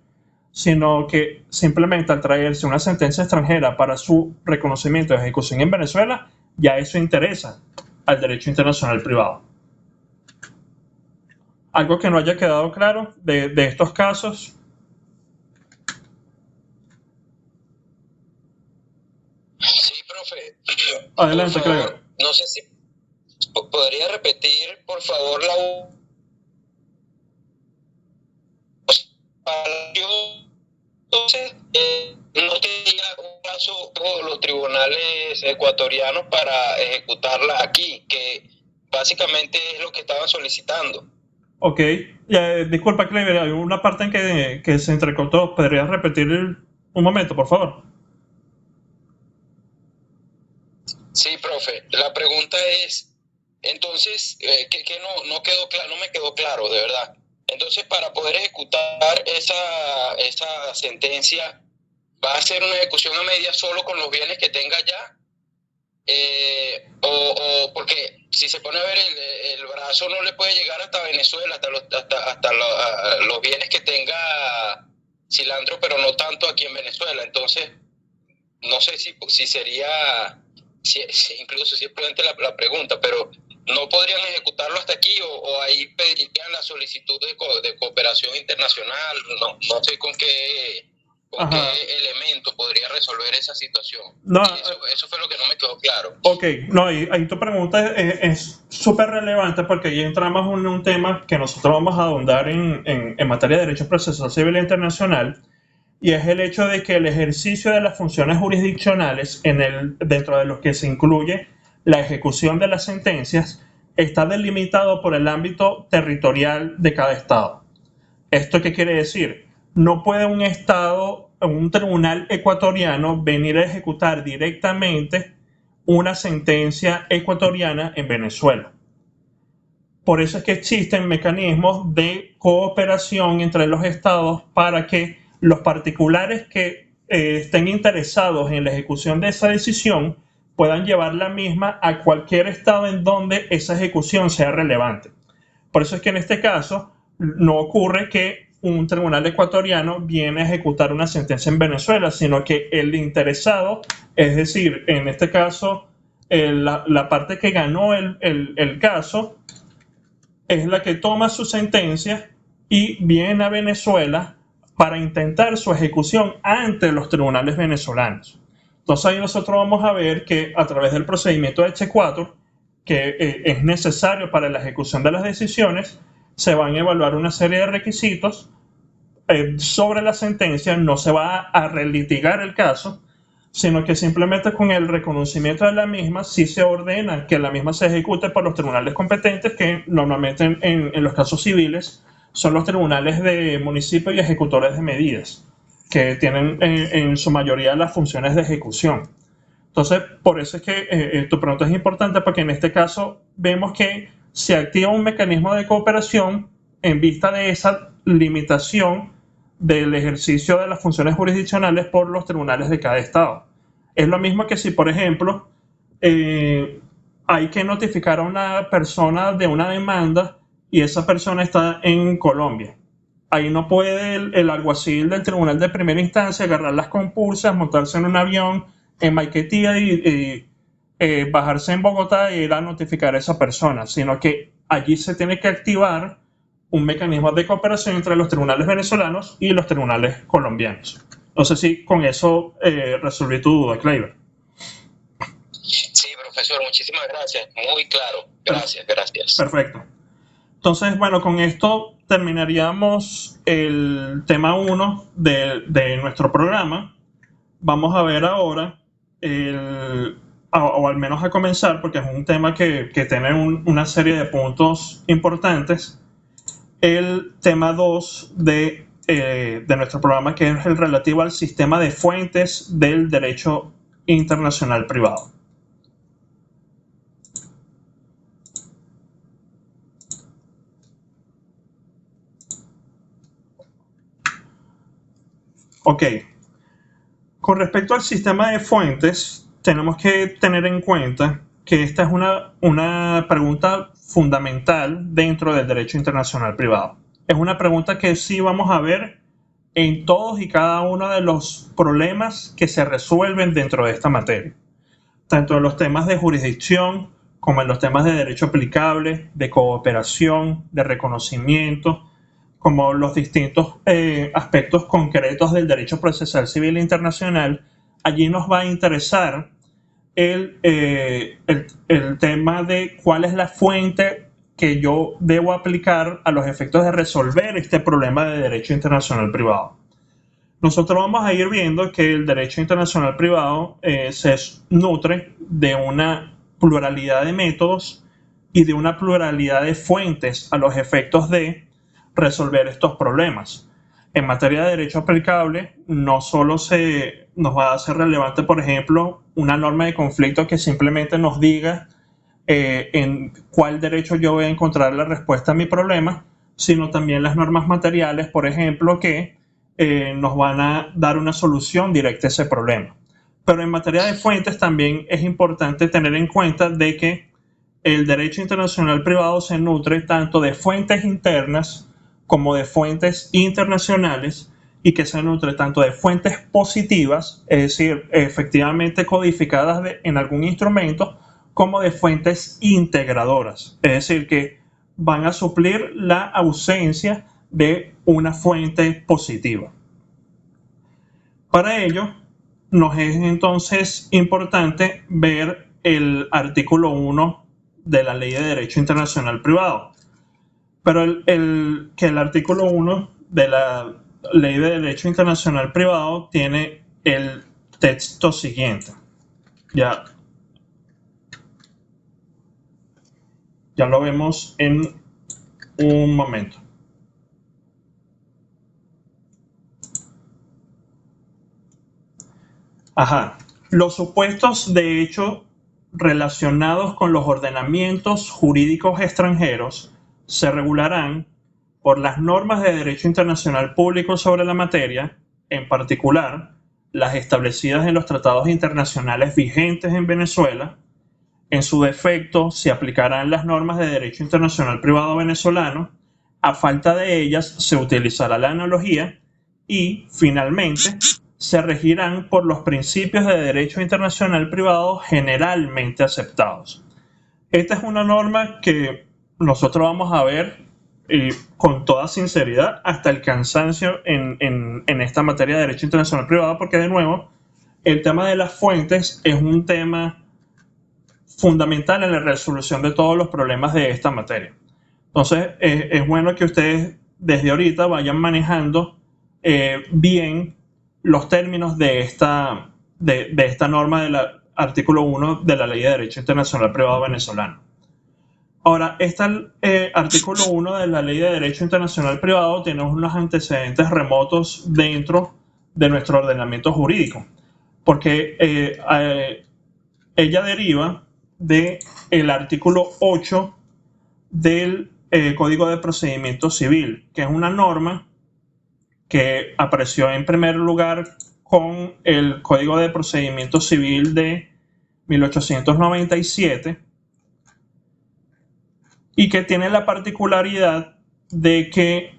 sino que simplemente al traerse una sentencia extranjera para su reconocimiento y ejecución en Venezuela, ya eso interesa al derecho internacional privado. ¿Algo que no haya quedado claro de estos casos? Sí, profe. Adelante, Cleber. No sé si podría repetir, por favor, entonces, no tenía un plazo con los tribunales ecuatorianos para ejecutarla aquí, que básicamente es lo que estaban solicitando. Ok, disculpa, Clever, hay una parte en que se entrecortó. ¿Podrías repetir un momento, por favor? Sí, profe. La pregunta es, entonces, que no quedó claro, no me quedó claro, de verdad. Entonces, para poder ejecutar esa sentencia, ¿va a ser una ejecución a media solo con los bienes que tenga ya? O porque si se pone a ver el brazo no le puede llegar hasta Venezuela, hasta los bienes que tenga Cilantro, pero no tanto aquí en Venezuela. Entonces, no sé si sería, incluso si es prudente la pregunta, pero ¿no podrían ejecutarlo hasta aquí o ahí pedirían la solicitud de cooperación internacional? No sé con qué elemento podría resolver esa situación. No, eso fue lo que no me quedó claro. Ok, no, ahí tu pregunta es súper relevante porque ahí entramos en un tema que nosotros vamos a ahondar en materia de derecho procesal civil internacional, y es el hecho de que el ejercicio de las funciones jurisdiccionales dentro de los que se incluye la ejecución de las sentencias está delimitado por el ámbito territorial de cada estado. ¿Esto qué quiere decir? No puede un estado, un tribunal ecuatoriano venir a ejecutar directamente una sentencia ecuatoriana en Venezuela. Por eso es que existen mecanismos de cooperación entre los estados para que los particulares que estén interesados en la ejecución de esa decisión puedan llevar la misma a cualquier estado en donde esa ejecución sea relevante. Por eso es que en este caso no ocurre que un tribunal ecuatoriano viene a ejecutar una sentencia en Venezuela, sino que el interesado, es decir, en este caso, la parte que ganó el caso, es la que toma su sentencia y viene a Venezuela para intentar su ejecución ante los tribunales venezolanos. Entonces ahí nosotros vamos a ver que a través del procedimiento de H4, que es necesario para la ejecución de las decisiones, se van a evaluar una serie de requisitos sobre la sentencia. No se va a relitigar el caso, sino que simplemente con el reconocimiento de la misma sí se ordena que la misma se ejecute por los tribunales competentes, que normalmente en los casos civiles son los tribunales de municipio y ejecutores de medidas, que tienen en su mayoría las funciones de ejecución. Entonces, por eso es que tu pregunta es importante, porque en este caso vemos que se activa un mecanismo de cooperación en vista de esa limitación del ejercicio de las funciones jurisdiccionales por los tribunales de cada estado. Es lo mismo que si, por ejemplo, hay que notificar a una persona de una demanda y esa persona está en Colombia. Ahí no puede el alguacil del tribunal de primera instancia agarrar las compulsas, montarse en un avión en Maiquetía y bajarse en Bogotá e ir a notificar a esa persona, sino que allí se tiene que activar un mecanismo de cooperación entre los tribunales venezolanos y los tribunales colombianos. No sé si con eso resolví tu duda, Clever. Sí, profesor, muchísimas gracias. Muy claro. Gracias. Perfecto. Entonces, bueno, con esto terminaríamos el tema 1 de nuestro programa. Vamos a ver ahora o al menos a comenzar, porque es un tema que tiene una serie de puntos importantes, el tema 2 de nuestro programa, que es el relativo al sistema de fuentes del derecho internacional privado. Ok. Con respecto al sistema de fuentes, tenemos que tener en cuenta que esta es una pregunta fundamental dentro del derecho internacional privado. Es una pregunta que sí vamos a ver en todos y cada uno de los problemas que se resuelven dentro de esta materia, tanto en los temas de jurisdicción como en los temas de derecho aplicable, de cooperación, de reconocimiento, como los distintos aspectos concretos del derecho procesal civil internacional. Allí nos va a interesar el tema de cuál es la fuente que yo debo aplicar a los efectos de resolver este problema de derecho internacional privado. Nosotros vamos a ir viendo que el derecho internacional privado se nutre de una pluralidad de métodos y de una pluralidad de fuentes a los efectos de resolver estos problemas. En materia de derecho aplicable, no solo nos va a ser relevante, por ejemplo, una norma de conflicto que simplemente nos diga en cuál derecho yo voy a encontrar la respuesta a mi problema, sino también las normas materiales, por ejemplo, que nos van a dar una solución directa a ese problema. Pero en materia de fuentes también es importante tener en cuenta de que el derecho internacional privado se nutre tanto de fuentes internas como de fuentes internacionales, y que se nutre tanto de fuentes positivas, es decir, efectivamente codificadas en algún instrumento, como de fuentes integradoras, es decir, que van a suplir la ausencia de una fuente positiva. Para ello, nos es entonces importante ver el artículo 1 de la Ley de Derecho Internacional Privado. Pero el artículo 1 de la Ley de Derecho Internacional Privado tiene el texto siguiente. Ya lo vemos en un momento. Los supuestos de hecho relacionados con los ordenamientos jurídicos extranjeros se regularán por las normas de derecho internacional público sobre la materia, en particular las establecidas en los tratados internacionales vigentes en Venezuela. En su defecto, se aplicarán las normas de derecho internacional privado venezolano. A falta de ellas, se utilizará la analogía y, finalmente, se regirán por los principios de derecho internacional privado generalmente aceptados. Esta es una norma que nosotros vamos a ver con toda sinceridad hasta el cansancio en esta materia de derecho internacional privado, porque de nuevo el tema de las fuentes es un tema fundamental en la resolución de todos los problemas de esta materia. Entonces es bueno que ustedes desde ahorita vayan manejando bien los términos de esta norma del artículo 1 de la Ley de Derecho Internacional Privado venezolano. Ahora, este artículo 1 de la Ley de Derecho Internacional Privado tiene unos antecedentes remotos dentro de nuestro ordenamiento jurídico, porque ella deriva del artículo 8 del Código de Procedimiento Civil, que es una norma que apareció en primer lugar con el Código de Procedimiento Civil de 1897, y que tiene la particularidad de que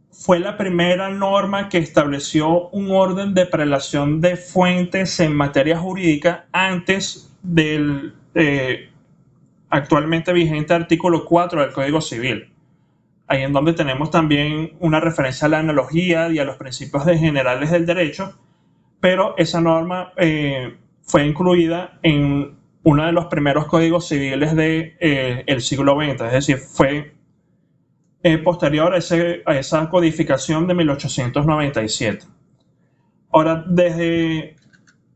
fue la primera norma que estableció un orden de prelación de fuentes en materia jurídica antes del actualmente vigente artículo 4 del Código Civil. Ahí en donde tenemos también una referencia a la analogía y a los principios generales del derecho, pero esa norma fue incluida en uno de los primeros códigos civiles del siglo XX, es decir, fue posterior a esa codificación de 1897. Ahora, desde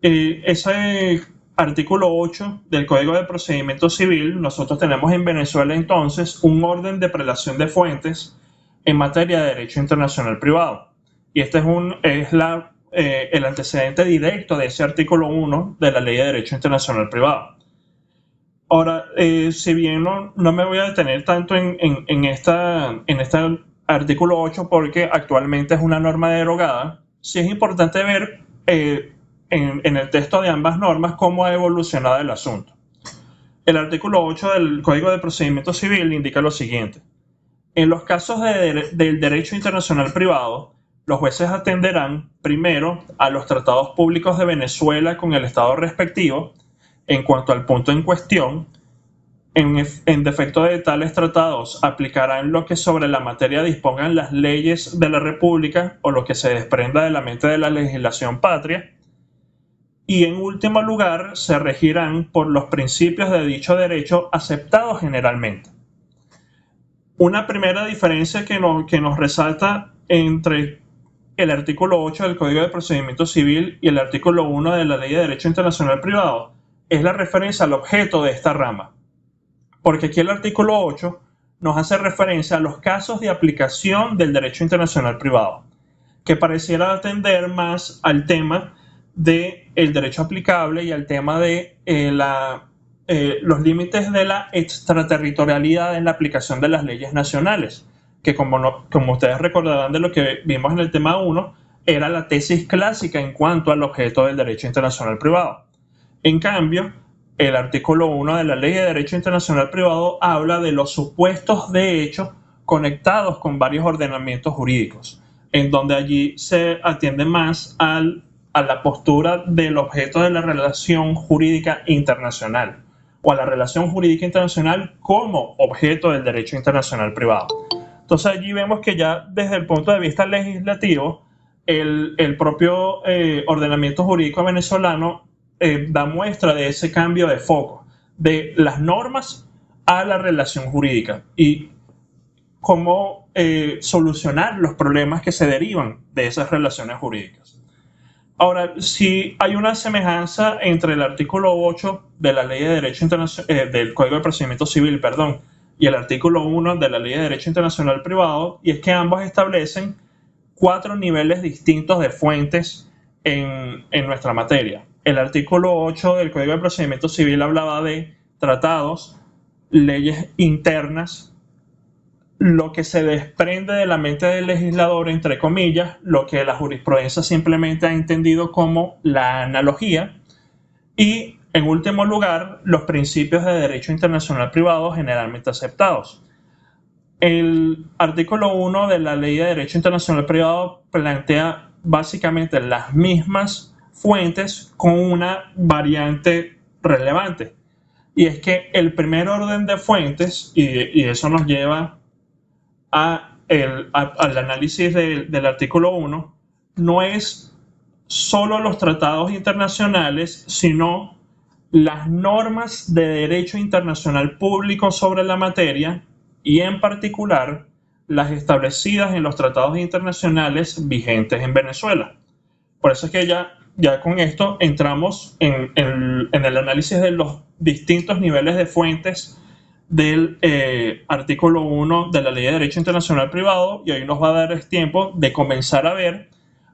ese artículo 8 del Código de Procedimiento Civil, nosotros tenemos en Venezuela entonces un orden de prelación de fuentes en materia de derecho internacional privado. Y este es el antecedente directo de ese artículo 1 de la Ley de Derecho Internacional Privado. Ahora, si bien no me voy a detener tanto en este artículo 8 porque actualmente es una norma derogada, sí es importante ver en el texto de ambas normas cómo ha evolucionado el asunto. El artículo 8 del Código de Procedimiento Civil indica lo siguiente. En los casos del derecho internacional privado, los jueces atenderán primero a los tratados públicos de Venezuela con el Estado respectivo en cuanto al punto en cuestión. En defecto de tales tratados, aplicarán lo que sobre la materia dispongan las leyes de la República o lo que se desprenda de la mente de la legislación patria. Y en último lugar, se regirán por los principios de dicho derecho aceptados generalmente. Una primera diferencia que nos resalta entre el artículo 8 del Código de Procedimiento Civil y el artículo 1 de la Ley de Derecho Internacional Privado es la referencia al objeto de esta rama. Porque aquí el artículo 8 nos hace referencia a los casos de aplicación del derecho internacional privado, que pareciera atender más al tema del derecho aplicable y al tema de los límites de la extraterritorialidad en la aplicación de las leyes nacionales, que como ustedes recordarán de lo que vimos en el tema 1, era la tesis clásica en cuanto al objeto del derecho internacional privado. En cambio, el artículo 1 de la Ley de Derecho Internacional Privado habla de los supuestos de hecho conectados con varios ordenamientos jurídicos, en donde allí se atiende más a la postura del objeto de la relación jurídica internacional o a la relación jurídica internacional como objeto del derecho internacional privado. Entonces allí vemos que ya desde el punto de vista legislativo, el propio ordenamiento jurídico venezolano da muestra de ese cambio de foco, de las normas a la relación jurídica y cómo solucionar los problemas que se derivan de esas relaciones jurídicas. Ahora, si hay una semejanza entre el artículo 8 de la Ley de Derecho del Código de Procedimiento Civil, y el artículo 1 de la Ley de Derecho Internacional Privado, y es que ambos establecen 4 niveles distintos de fuentes en nuestra materia. El artículo 8 del Código de Procedimiento Civil hablaba de tratados, leyes internas, lo que se desprende de la mente del legislador, entre comillas, lo que la jurisprudencia simplemente ha entendido como la analogía, y en último lugar, los principios de derecho internacional privado generalmente aceptados. El artículo 1 de la Ley de Derecho Internacional Privado plantea básicamente las mismas fuentes con una variante relevante, y es que el primer orden de fuentes, y eso nos lleva al análisis del artículo 1, no es solo los tratados internacionales, sino las normas de derecho internacional público sobre la materia y en particular las establecidas en los tratados internacionales vigentes en Venezuela. Por eso es que ya con esto entramos en el análisis de los distintos niveles de fuentes del artículo 1 de la Ley de Derecho Internacional Privado, y hoy nos va a dar tiempo de comenzar a ver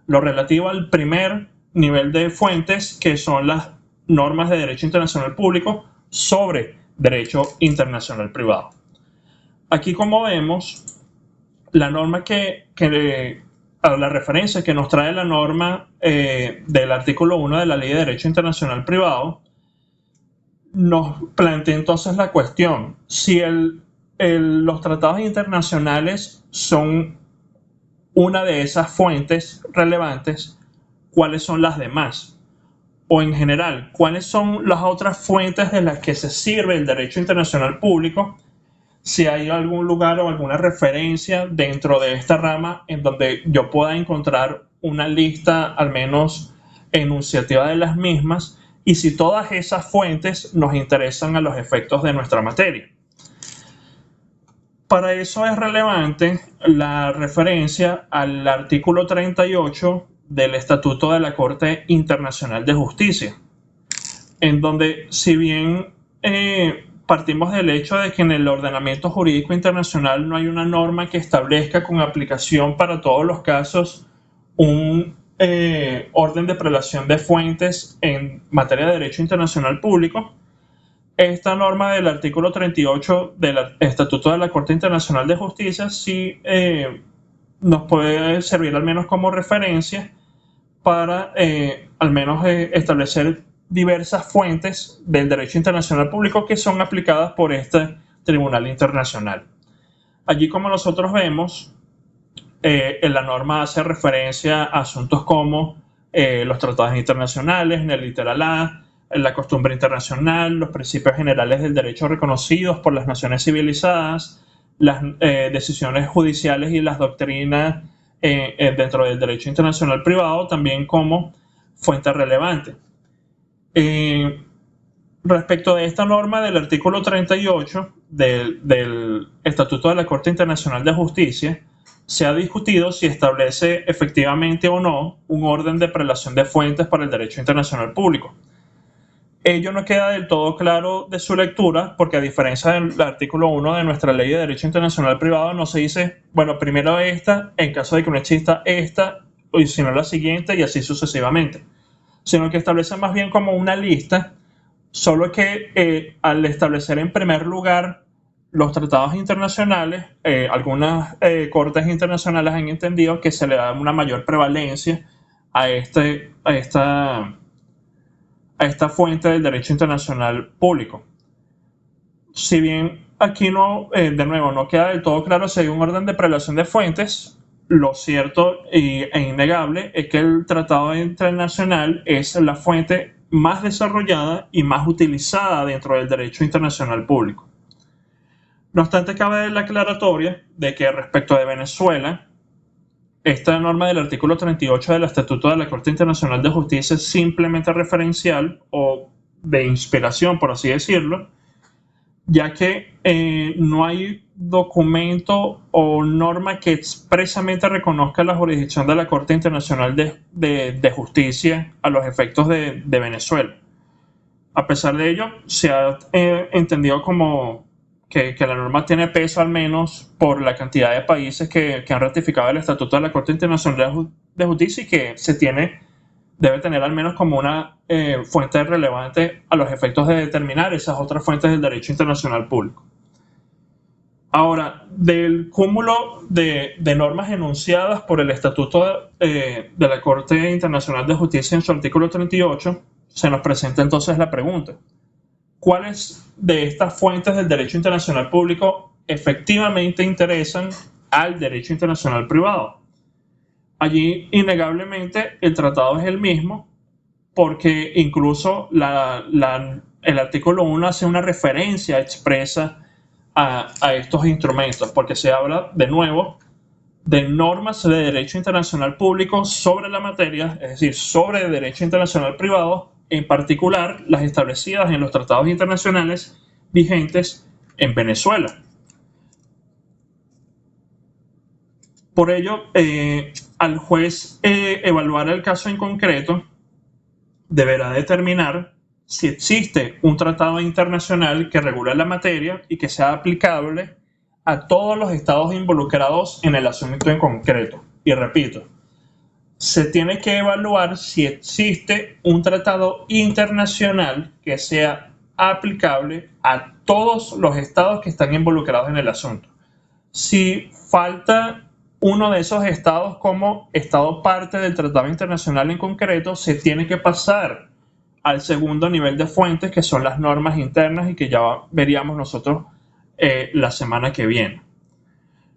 lo relativo al primer nivel de fuentes, que son las normas de derecho internacional público sobre derecho internacional privado. Aquí, como vemos, la norma la referencia que nos trae la norma del artículo 1 de la Ley de Derecho Internacional Privado nos plantea entonces la cuestión: si los tratados internacionales son una de esas fuentes relevantes, ¿cuáles son las demás? O en general, ¿cuáles son las otras fuentes de las que se sirve el derecho internacional público? Si hay algún lugar o alguna referencia dentro de esta rama en donde yo pueda encontrar una lista al menos enunciativa de las mismas, y si todas esas fuentes nos interesan a los efectos de nuestra materia. Para eso es relevante la referencia al artículo 38 del Estatuto de la Corte Internacional de Justicia. en donde si bien partimos del hecho de que en el ordenamiento jurídico internacional no hay una norma que establezca con aplicación para todos los casos un orden de prelación de fuentes en materia de derecho internacional público, esta norma del artículo 38 del Estatuto de la Corte Internacional de Justicia sí nos puede servir al menos como referencia para al menos establecer diversas fuentes del derecho internacional público que son aplicadas por este tribunal internacional. Allí, como nosotros vemos, en la norma hace referencia a asuntos como los tratados internacionales, en el literal A, la costumbre internacional, los principios generales del derecho reconocidos por las naciones civilizadas, las decisiones judiciales y las doctrinas dentro del derecho internacional privado, también como fuente relevante. Respecto de esta norma del artículo 38 del Estatuto de la Corte Internacional de Justicia, se ha discutido si establece efectivamente o no un orden de prelación de fuentes para el derecho internacional público. Ello no queda del todo claro de su lectura, porque a diferencia del artículo 1 de nuestra Ley de Derecho Internacional Privado, no se dice, bueno, primero esta, en caso de que no exista esta, y si no la siguiente, y así sucesivamente, sino que establece más bien como una lista, solo que al establecer en primer lugar los tratados internacionales, algunas cortes internacionales han entendido que se le da una mayor prevalencia a esta fuente del derecho internacional público. Si bien aquí no, de nuevo, no queda del todo claro si hay un orden de prelación de fuentes, lo cierto e innegable es que el tratado internacional es la fuente más desarrollada y más utilizada dentro del derecho internacional público. No obstante, cabe la aclaratoria de que respecto de Venezuela, esta norma del artículo 38 del Estatuto de la Corte Internacional de Justicia es simplemente referencial o de inspiración, por así decirlo, ya que no hay documento o norma que expresamente reconozca la jurisdicción de la Corte Internacional de Justicia a los efectos de Venezuela. A pesar de ello, se ha entendido como que la norma tiene peso al menos por la cantidad de países que han ratificado el Estatuto de la Corte Internacional de Justicia y que debe tener al menos como una fuente relevante a los efectos de determinar esas otras fuentes del derecho internacional público. Ahora, del cúmulo de normas enunciadas por el Estatuto de la Corte Internacional de Justicia en su artículo 38, se nos presenta entonces la pregunta: ¿cuáles de estas fuentes del derecho internacional público efectivamente interesan al derecho internacional privado? Allí, innegablemente, el tratado es el mismo, porque incluso el artículo 1 hace una referencia expresa a estos instrumentos, porque se habla, de nuevo, de normas de derecho internacional público sobre la materia, es decir, sobre derecho internacional privado, en particular las establecidas en los tratados internacionales vigentes en Venezuela. Por ello, al juez evaluar el caso en concreto, deberá determinar si existe un tratado internacional que regule la materia y que sea aplicable a todos los estados involucrados en el asunto en concreto. Y repito, se tiene que evaluar si existe un tratado internacional que sea aplicable a todos los estados que están involucrados en el asunto. Si falta uno de esos estados como estado parte del tratado internacional en concreto, se tiene que pasar al segundo nivel de fuentes, que son las normas internas y que ya veríamos nosotros la semana que viene.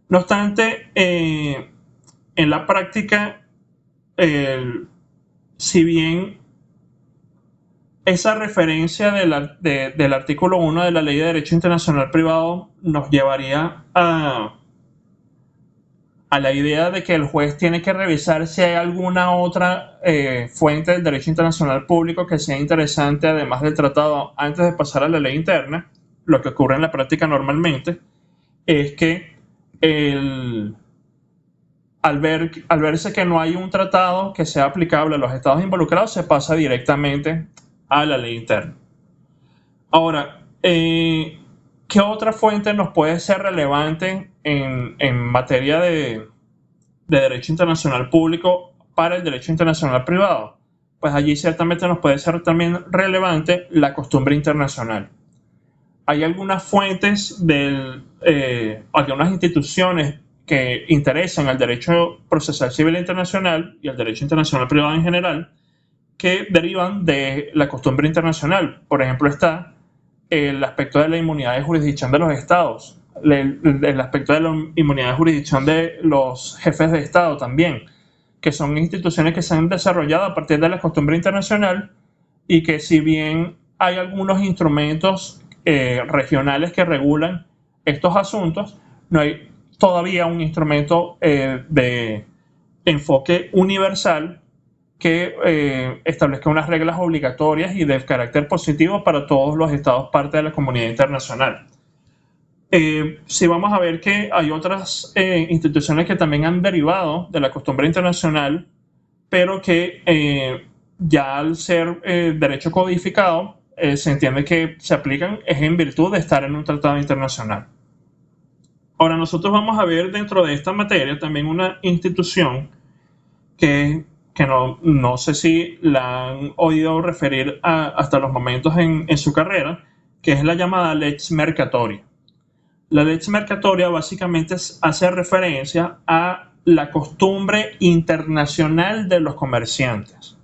No obstante, en la práctica, si bien esa referencia del artículo 1 de la Ley de Derecho Internacional Privado nos llevaría a la idea de que el juez tiene que revisar si hay alguna otra fuente del derecho internacional público que sea interesante además del tratado antes de pasar a la ley interna, lo que ocurre en la práctica normalmente es que al verse que no hay un tratado que sea aplicable a los estados involucrados, se pasa directamente a la ley interna. Ahora, ¿qué otra fuente nos puede ser relevante en materia de derecho internacional público para el derecho internacional privado? Pues allí ciertamente nos puede ser también relevante la costumbre internacional. Hay algunas fuentes algunas instituciones que interesan al derecho procesal civil internacional y al derecho internacional privado en general, que derivan de la costumbre internacional. Por ejemplo, está el aspecto de la inmunidad de jurisdicción de los estados, el aspecto de la inmunidad de jurisdicción de los jefes de estado también, que son instituciones que se han desarrollado a partir de la costumbre internacional y que, si bien hay algunos instrumentos regionales que regulan estos asuntos, no hay todavía un instrumento de enfoque universal que establezca unas reglas obligatorias y de carácter positivo para todos los estados parte de la comunidad internacional. Si vamos a ver que hay otras instituciones que también han derivado de la costumbre internacional, pero que ya al ser derecho codificado, se entiende que se aplican es en virtud de estar en un tratado internacional. Ahora, nosotros vamos a ver dentro de esta materia también una institución que no sé si la han oído referir hasta los momentos en su carrera, que es la llamada lex mercatoria. La lex mercatoria básicamente hace referencia a la costumbre internacional de los comerciantes.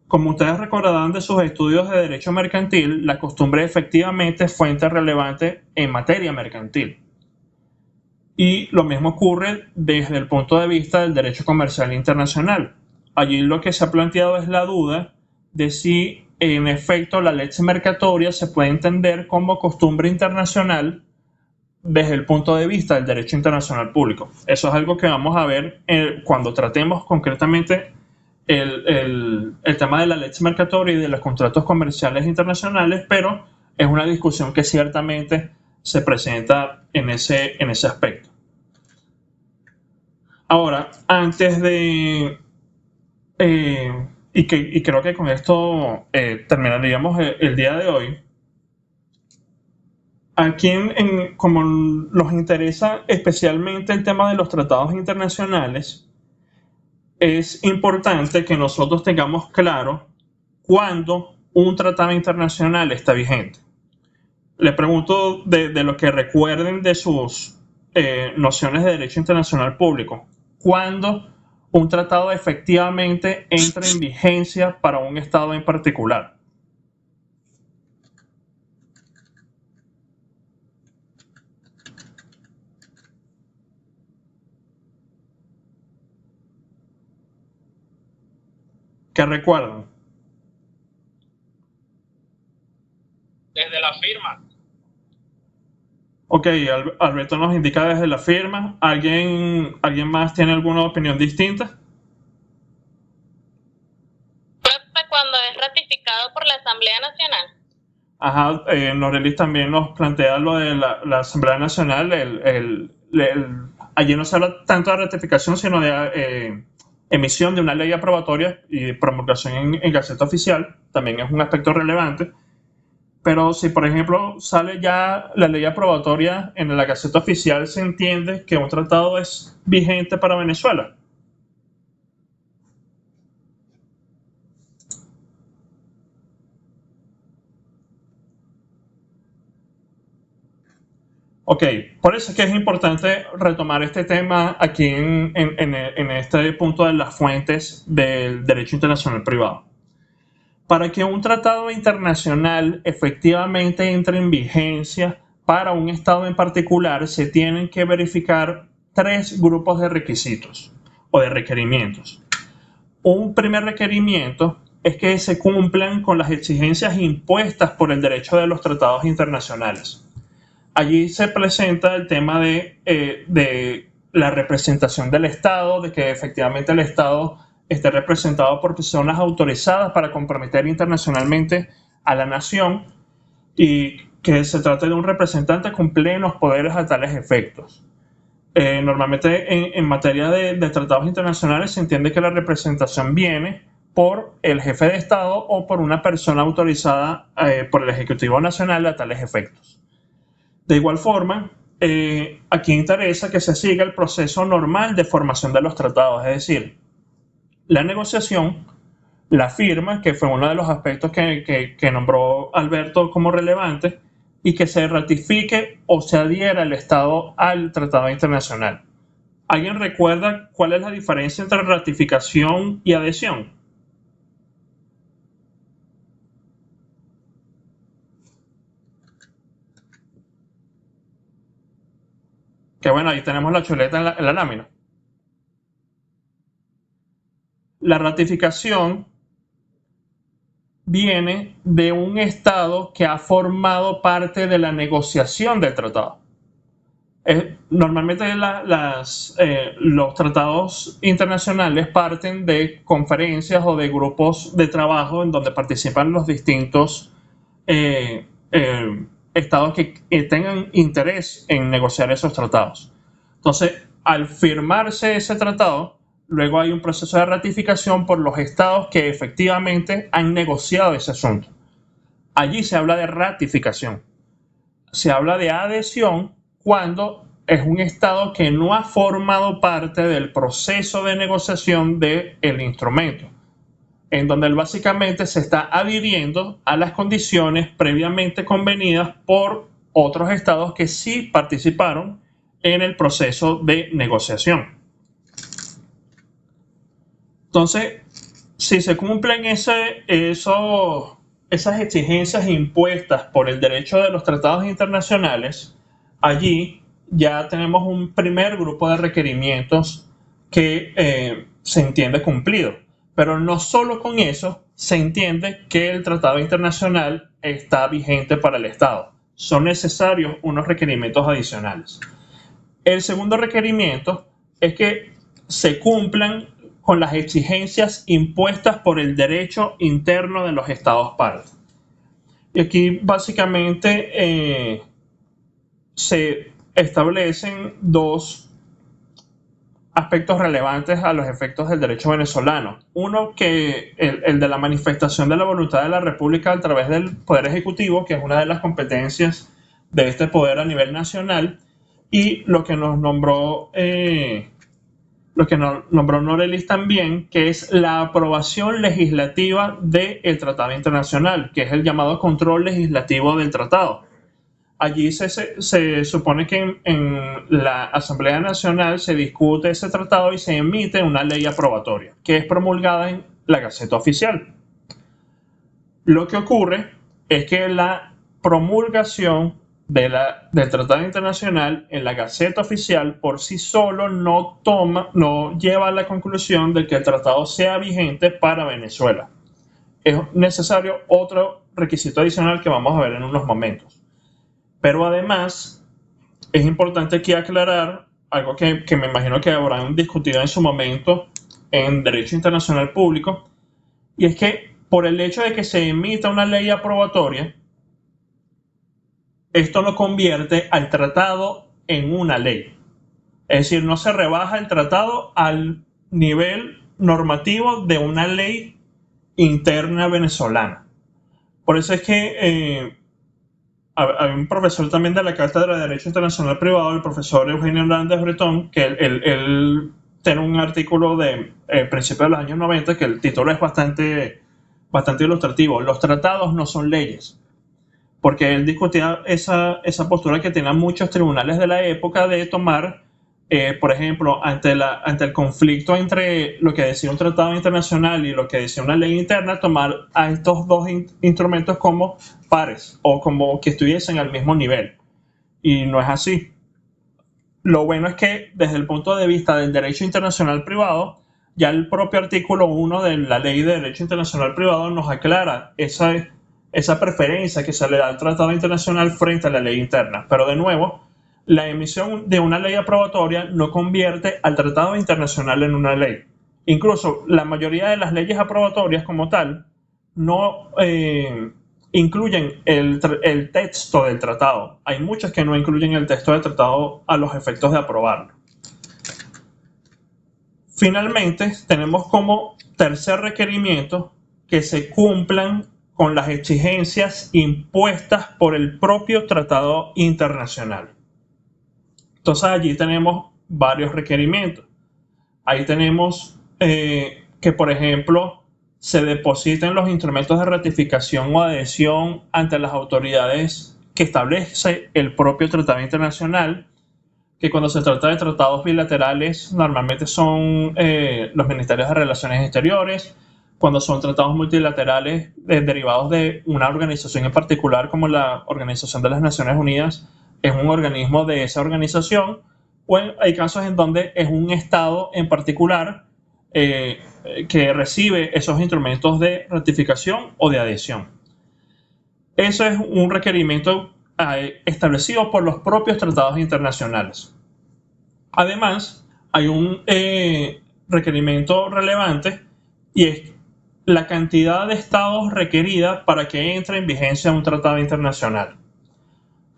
Como ustedes recordarán de sus estudios de derecho mercantil, la costumbre efectivamente es fuente relevante en materia mercantil. Y lo mismo ocurre desde el punto de vista del derecho comercial internacional. Allí lo que se ha planteado es la duda de si en efecto la lex mercatoria se puede entender como costumbre internacional desde el punto de vista del derecho internacional público. Eso es algo que vamos a ver cuando tratemos concretamente el tema de la lex mercatoria y de los contratos comerciales internacionales, pero es una discusión que ciertamente se presenta en ese aspecto. Ahora, antes de... y creo que con esto terminaríamos el día de hoy. Aquí, como nos interesa especialmente el tema de los tratados internacionales, es importante que nosotros tengamos claro cuándo un tratado internacional está vigente. Les pregunto de lo que recuerden de sus nociones de derecho internacional público, ¿cuándo un tratado efectivamente entra en vigencia para un estado en particular? ¿Qué recuerdan? Desde la firma. Ok, Alberto nos indica desde la firma. ¿Alguien más tiene alguna opinión distinta? Cuando es ratificado por la Asamblea Nacional. Ajá, Norelis también nos plantea lo de la Asamblea Nacional. Allí no se habla tanto de ratificación, sino de emisión de una ley aprobatoria y promulgación en Gaceta Oficial. También es un aspecto relevante. Pero si, por ejemplo, sale ya la ley aprobatoria en la Gaceta Oficial, se entiende que un tratado es vigente para Venezuela. Ok, por eso es que es importante retomar este tema aquí en este punto de las fuentes del derecho internacional privado. Para que un tratado internacional efectivamente entre en vigencia para un estado en particular, se tienen que verificar 3 grupos de requisitos o de requerimientos. Un primer requerimiento es que se cumplan con las exigencias impuestas por el derecho de los tratados internacionales. Allí se presenta el tema de la representación del Estado, de que efectivamente el Estado esté representado por personas autorizadas para comprometer internacionalmente a la nación y que se trate de un representante con plenos poderes a tales efectos. Normalmente en materia de tratados internacionales se entiende que la representación viene por el jefe de Estado o por una persona autorizada por el Ejecutivo Nacional a tales efectos. De igual forma, aquí interesa que se siga el proceso normal de formación de los tratados, es decir, la negociación, la firma, que fue uno de los aspectos que nombró Alberto como relevante, y que se ratifique o se adhiera el Estado al tratado internacional. ¿Alguien recuerda cuál es la diferencia entre ratificación y adhesión? Que bueno, ahí tenemos la chuleta en la lámina. La ratificación viene de un Estado que ha formado parte de la negociación del tratado. Normalmente los tratados internacionales parten de conferencias o de grupos de trabajo en donde participan los distintos estados que tengan interés en negociar esos tratados. Entonces, al firmarse ese tratado, luego hay un proceso de ratificación por los estados que efectivamente han negociado ese asunto. Allí se habla de ratificación. Se habla de adhesión cuando es un estado que no ha formado parte del proceso de negociación del instrumento, en donde él básicamente se está adhiriendo a las condiciones previamente convenidas por otros estados que sí participaron en el proceso de negociación. Entonces, si se cumplen esas exigencias impuestas por el derecho de los tratados internacionales, allí ya tenemos un primer grupo de requerimientos que se entiende cumplido. Pero no solo con eso se entiende que el tratado internacional está vigente para el Estado. Son necesarios unos requerimientos adicionales. El segundo requerimiento es que se cumplan con las exigencias impuestas por el derecho interno de los Estados partes. Y aquí básicamente se establecen dos aspectos relevantes a los efectos del derecho venezolano. Uno, que el de la manifestación de la voluntad de la República a través del Poder Ejecutivo, que es una de las competencias de este poder a nivel nacional, y lo que nos nombró Norelis también, que es la aprobación legislativa del Tratado Internacional, que es el llamado control legislativo del tratado. Allí se supone que en la Asamblea Nacional se discute ese tratado y se emite una ley aprobatoria, que es promulgada en la Gaceta Oficial. Lo que ocurre es que la promulgación del Tratado Internacional en la Gaceta Oficial por sí solo no lleva a la conclusión de que el tratado sea vigente para Venezuela. Es necesario otro requisito adicional que vamos a ver en unos momentos. Pero además, es importante aquí aclarar algo que me imagino que habrán discutido en su momento en Derecho Internacional Público, y es que por el hecho de que se emita una ley aprobatoria, esto no convierte al tratado en una ley. Es decir, no se rebaja el tratado al nivel normativo de una ley interna venezolana. Por eso es que hay un profesor también de la Cátedra de Derecho Internacional Privado, el profesor Eugenio Hernández Bretón, que él tiene un artículo de principios de los años 90 que el título es bastante ilustrativo. Los tratados no son leyes. Porque él discutía esa postura que tenían muchos tribunales de la época de tomar, por ejemplo, ante el conflicto entre lo que decía un tratado internacional y lo que decía una ley interna, tomar a estos dos instrumentos como pares o como que estuviesen al mismo nivel. Y no es así. Lo bueno es que desde el punto de vista del derecho internacional privado, ya el propio artículo 1 de la Ley de Derecho Internacional Privado nos aclara esa preferencia que se le da al tratado internacional frente a la ley interna. Pero de nuevo, la emisión de una ley aprobatoria no convierte al tratado internacional en una ley. Incluso la mayoría de las leyes aprobatorias como tal no incluyen el texto del tratado. Hay muchas que no incluyen el texto del tratado a los efectos de aprobarlo. Finalmente, tenemos como tercer requerimiento que se cumplan con las exigencias impuestas por el propio tratado internacional. Entonces allí tenemos varios requerimientos. Ahí tenemos que, por ejemplo, se depositen los instrumentos de ratificación o adhesión ante las autoridades que establece el propio tratado internacional, que cuando se trata de tratados bilaterales normalmente son los ministerios de Relaciones Exteriores. Cuando son tratados multilaterales derivados de una organización en particular, como la Organización de las Naciones Unidas, es un organismo de esa organización, o hay casos en donde es un Estado en particular que recibe esos instrumentos de ratificación o de adhesión. Eso es un requerimiento establecido por los propios tratados internacionales. Además, hay un requerimiento relevante y es la cantidad de estados requerida para que entre en vigencia un tratado internacional.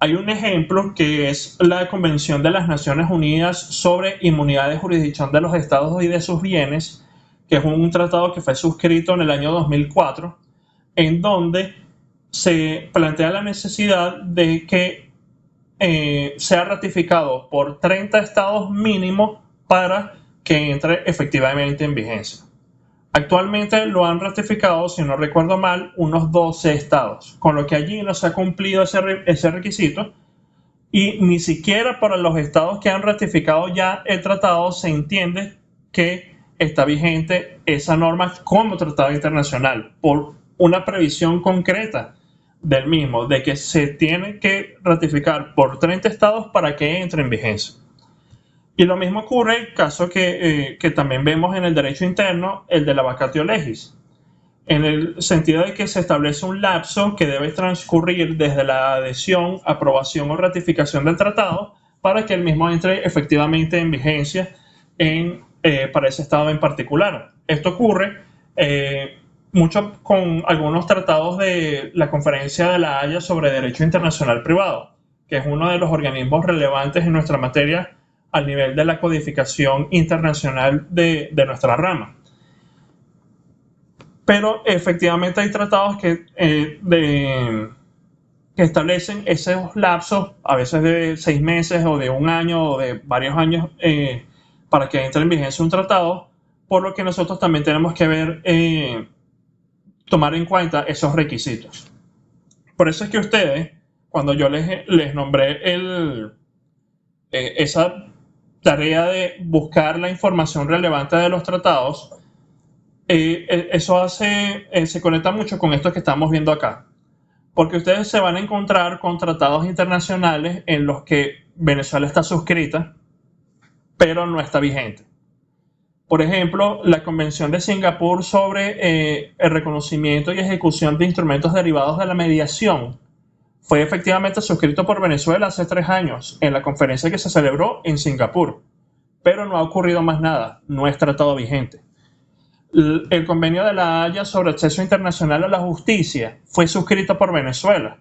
Hay un ejemplo que es la Convención de las Naciones Unidas sobre Inmunidad de Jurisdicción de los Estados y de sus Bienes, que es un tratado que fue suscrito en el año 2004, en donde se plantea la necesidad de que sea ratificado por 30 estados mínimo para que entre efectivamente en vigencia. Actualmente lo han ratificado, si no recuerdo mal, unos 12 estados, con lo que allí no se ha cumplido ese requisito, y ni siquiera para los estados que han ratificado ya el tratado se entiende que está vigente esa norma como tratado internacional, por una previsión concreta del mismo, de que se tiene que ratificar por 30 estados para que entre en vigencia. Y lo mismo ocurre en el caso que también vemos en el derecho interno, el de la vacatio legis, en el sentido de que se establece un lapso que debe transcurrir desde la adhesión, aprobación o ratificación del tratado para que el mismo entre efectivamente en vigencia para ese estado en particular. Esto ocurre mucho con algunos tratados de la Conferencia de la Haya sobre Derecho Internacional Privado, que es uno de los organismos relevantes en nuestra materia al nivel de la codificación internacional de nuestra rama. Pero efectivamente hay tratados que establecen esos lapsos, a veces de 6 meses o de 1 año o de varios años, para que entre en vigencia un tratado, por lo que nosotros también tenemos que ver, tomar en cuenta esos requisitos. Por eso es que ustedes, cuando yo les nombré esa tarea de buscar la información relevante de los tratados, eso se conecta mucho con esto que estamos viendo acá, porque ustedes se van a encontrar con tratados internacionales en los que Venezuela está suscrita, pero no está vigente. Por ejemplo, la Convención de Singapur sobre el reconocimiento y ejecución de instrumentos derivados de la mediación fue efectivamente suscrito por Venezuela hace 3 años en la conferencia que se celebró en Singapur, pero no ha ocurrido más nada, no es tratado vigente. El Convenio de la Haya sobre acceso internacional a la justicia fue suscrito por Venezuela.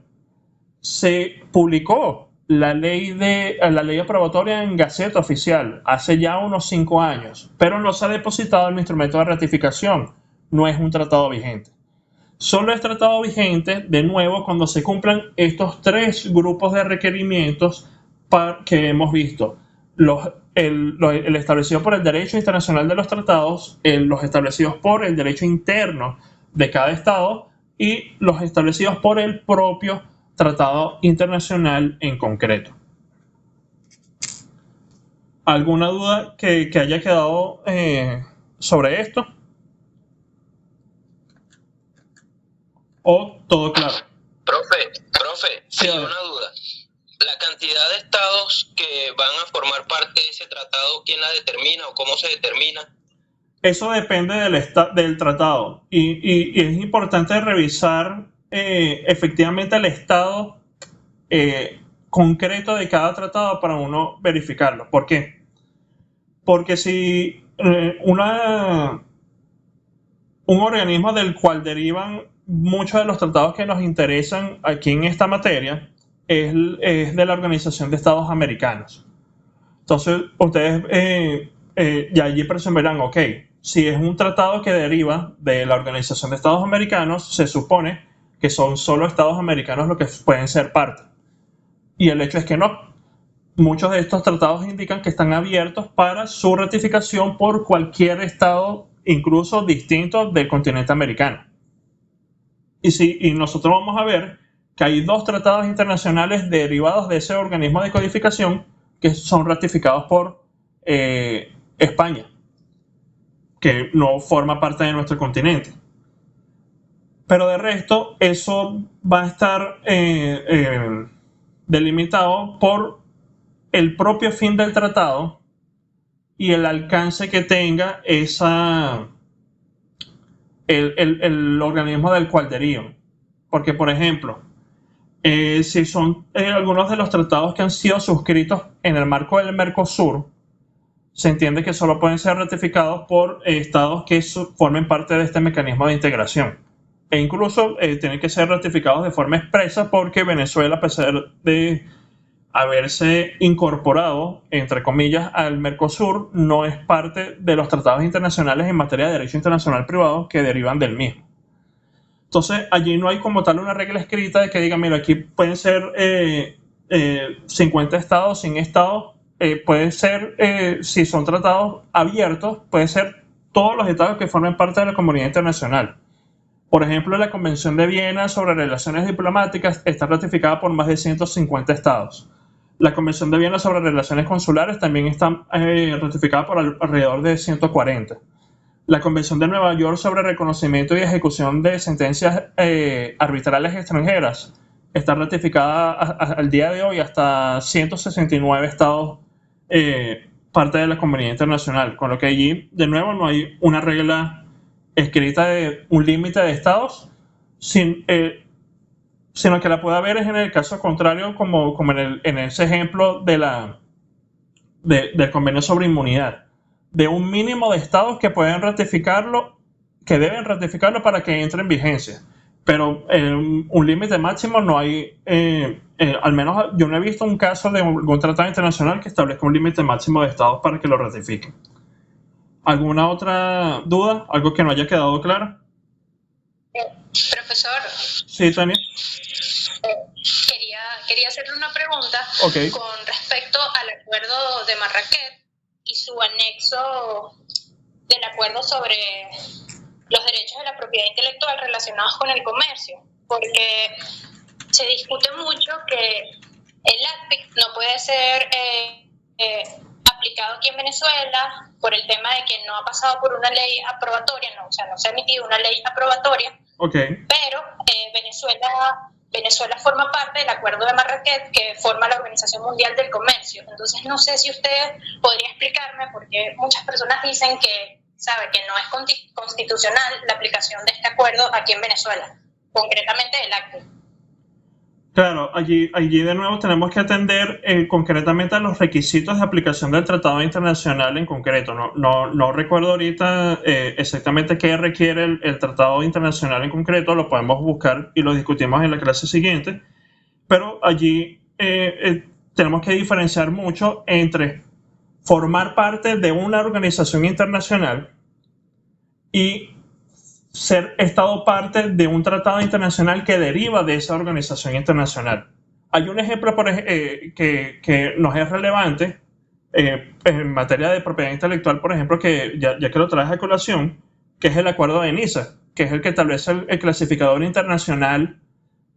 Se publicó la ley aprobatoria en Gaceta Oficial hace ya unos 5 años, pero no se ha depositado el instrumento de ratificación, no es un tratado vigente. Solo es tratado vigente, de nuevo, cuando se cumplan estos 3 grupos de requerimientos que hemos visto. El establecido por el derecho internacional de los tratados, los establecidos por el derecho interno de cada estado y los establecidos por el propio tratado internacional en concreto. ¿Alguna duda que haya quedado sobre esto? ¿O todo claro? Profe, sí, una duda. ¿La cantidad de estados que van a formar parte de ese tratado, quién la determina o cómo se determina? Eso depende del tratado y es importante revisar efectivamente el estado concreto de cada tratado para uno verificarlo. ¿Por qué? Porque si un organismo del cual derivan muchos de los tratados que nos interesan aquí en esta materia es de la Organización de Estados Americanos. Entonces, ustedes ya allí presumirán, ok, si es un tratado que deriva de la Organización de Estados Americanos, se supone que son solo Estados americanos los que pueden ser parte. Y el hecho es que no. Muchos de estos tratados indican que están abiertos para su ratificación por cualquier estado, incluso distinto del continente americano. Y nosotros vamos a ver que hay 2 tratados internacionales derivados de ese organismo de codificación que son ratificados por España, que no forma parte de nuestro continente. Pero de resto, eso va a estar delimitado por el propio fin del tratado y el alcance que tenga el organismo del cual derivan. Porque, por ejemplo, si son algunos de los tratados que han sido suscritos en el marco del Mercosur, se entiende que solo pueden ser ratificados por estados que formen parte de este mecanismo de integración. E incluso tienen que ser ratificados de forma expresa porque Venezuela, a pesar de haberse incorporado, entre comillas, al Mercosur, no es parte de los tratados internacionales en materia de derecho internacional privado que derivan del mismo. Entonces, allí no hay como tal una regla escrita de que diga, mira, aquí pueden ser 50 estados, 100 estados, puede ser, si son tratados abiertos, puede ser todos los estados que formen parte de la comunidad internacional. Por ejemplo, la Convención de Viena sobre Relaciones Diplomáticas está ratificada por más de 150 estados. La Convención de Viena sobre Relaciones Consulares también está ratificada por alrededor de 140. La Convención de Nueva York sobre Reconocimiento y Ejecución de Sentencias Arbitrales Extranjeras está ratificada al día de hoy hasta 169 estados parte de la comunidad internacional, con lo que allí, de nuevo, no hay una regla escrita de un límite de estados, sino que la puede haber es en el caso contrario, como en ese ejemplo del convenio sobre inmunidad, de un mínimo de estados que pueden ratificarlo, que deben ratificarlo para que entre en vigencia. Pero un límite máximo no hay, al menos yo no he visto un caso de algún tratado internacional que establezca un límite máximo de estados para que lo ratifiquen. ¿Alguna otra duda? ¿Algo que no haya quedado claro? Profesor. Sí, Tania. Quería hacerle una pregunta con respecto al acuerdo de Marrakech y su anexo del acuerdo sobre los derechos de la propiedad intelectual relacionados con el comercio, porque se discute mucho que el ACPIC no puede ser aplicado aquí en Venezuela por el tema de que no ha pasado por una ley aprobatoria, no se ha emitido una ley aprobatoria, pero Venezuela forma parte del Acuerdo de Marrakech que forma la Organización Mundial del Comercio. Entonces no sé si usted podría explicarme, porque muchas personas dicen que sabe que no es constitucional la aplicación de este acuerdo aquí en Venezuela, concretamente el ACPIC. Claro, allí de nuevo tenemos que atender concretamente a los requisitos de aplicación del tratado internacional en concreto. No recuerdo ahorita exactamente qué requiere el tratado internacional en concreto, lo podemos buscar y lo discutimos en la clase siguiente, pero allí tenemos que diferenciar mucho entre formar parte de una organización internacional y ser Estado parte de un tratado internacional que deriva de esa organización internacional. Hay un ejemplo que nos es relevante en materia de propiedad intelectual, por ejemplo, que ya que lo traes a colación, que es el acuerdo de Niza, que es el que establece el clasificador internacional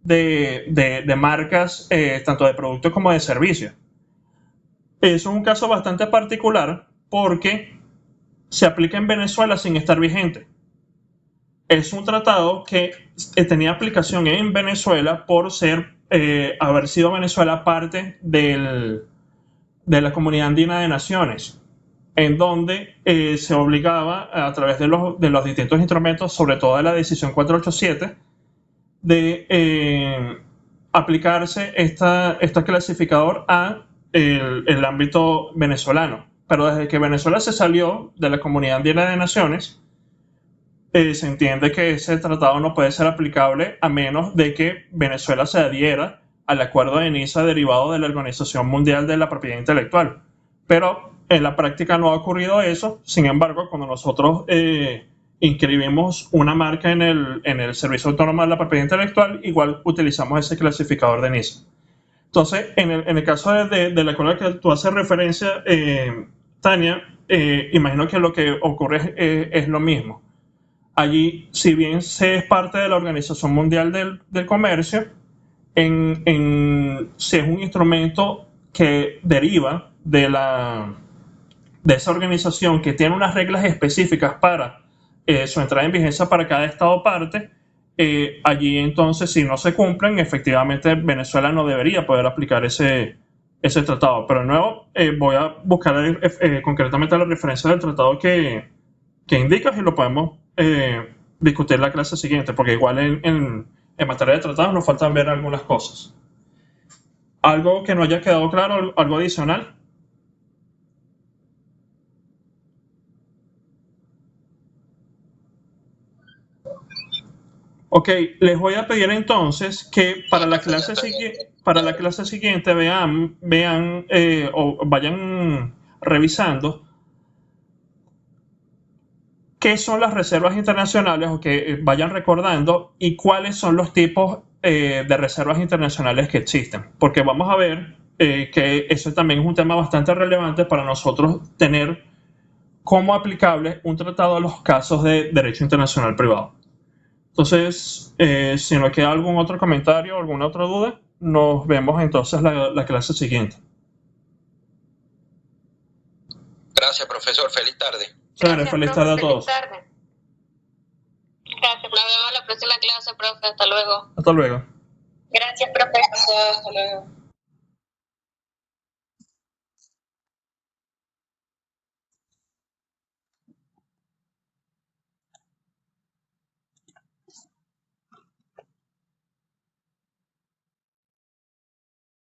de marcas, tanto de productos como de servicios. Es un caso bastante particular porque se aplica en Venezuela sin estar vigente. Es un tratado que tenía aplicación en Venezuela por haber sido Venezuela parte de la Comunidad Andina de Naciones, en donde se obligaba a través de los distintos instrumentos, sobre todo de la decisión 487, de aplicarse este clasificador a el ámbito venezolano. Pero desde que Venezuela se salió de la Comunidad Andina de Naciones, se entiende que ese tratado no puede ser aplicable a menos de que Venezuela se adhiera al acuerdo de Niza derivado de la Organización Mundial de la Propiedad Intelectual. Pero en la práctica no ha ocurrido eso. Sin embargo, cuando nosotros inscribimos una marca en el Servicio Autónomo de la Propiedad Intelectual, igual utilizamos ese clasificador de NISA. Entonces, en el caso de la escuela que tú haces referencia, Tania, imagino que lo que ocurre es lo mismo. Allí, si bien se es parte de la Organización Mundial del Comercio, si es un instrumento que deriva de esa organización, que tiene unas reglas específicas para su entrada en vigencia para cada estado parte, allí entonces, si no se cumplen, efectivamente Venezuela no debería poder aplicar ese tratado. Pero de nuevo, voy a buscar concretamente la referencia del tratado que indicas y lo podemos discutir en la clase siguiente, porque igual en materia de tratados nos faltan ver algunas cosas. ¿Algo que no haya quedado claro? ¿Algo adicional? Ok, les voy a pedir entonces que para la clase siguiente vean o vayan revisando qué son las reservas internacionales, o que vayan recordando y cuáles son los tipos de reservas internacionales que existen. Porque vamos a ver que eso también es un tema bastante relevante para nosotros tener como aplicable un tratado a los casos de derecho internacional privado. Entonces, si no queda algún otro comentario o alguna otra duda, nos vemos entonces la clase siguiente. Gracias, profesor. Feliz tarde. Claro, feliz tarde a todos. Gracias. Nos vemos en la próxima clase, profe. Hasta luego. Hasta luego. Gracias, profesor. Hasta luego.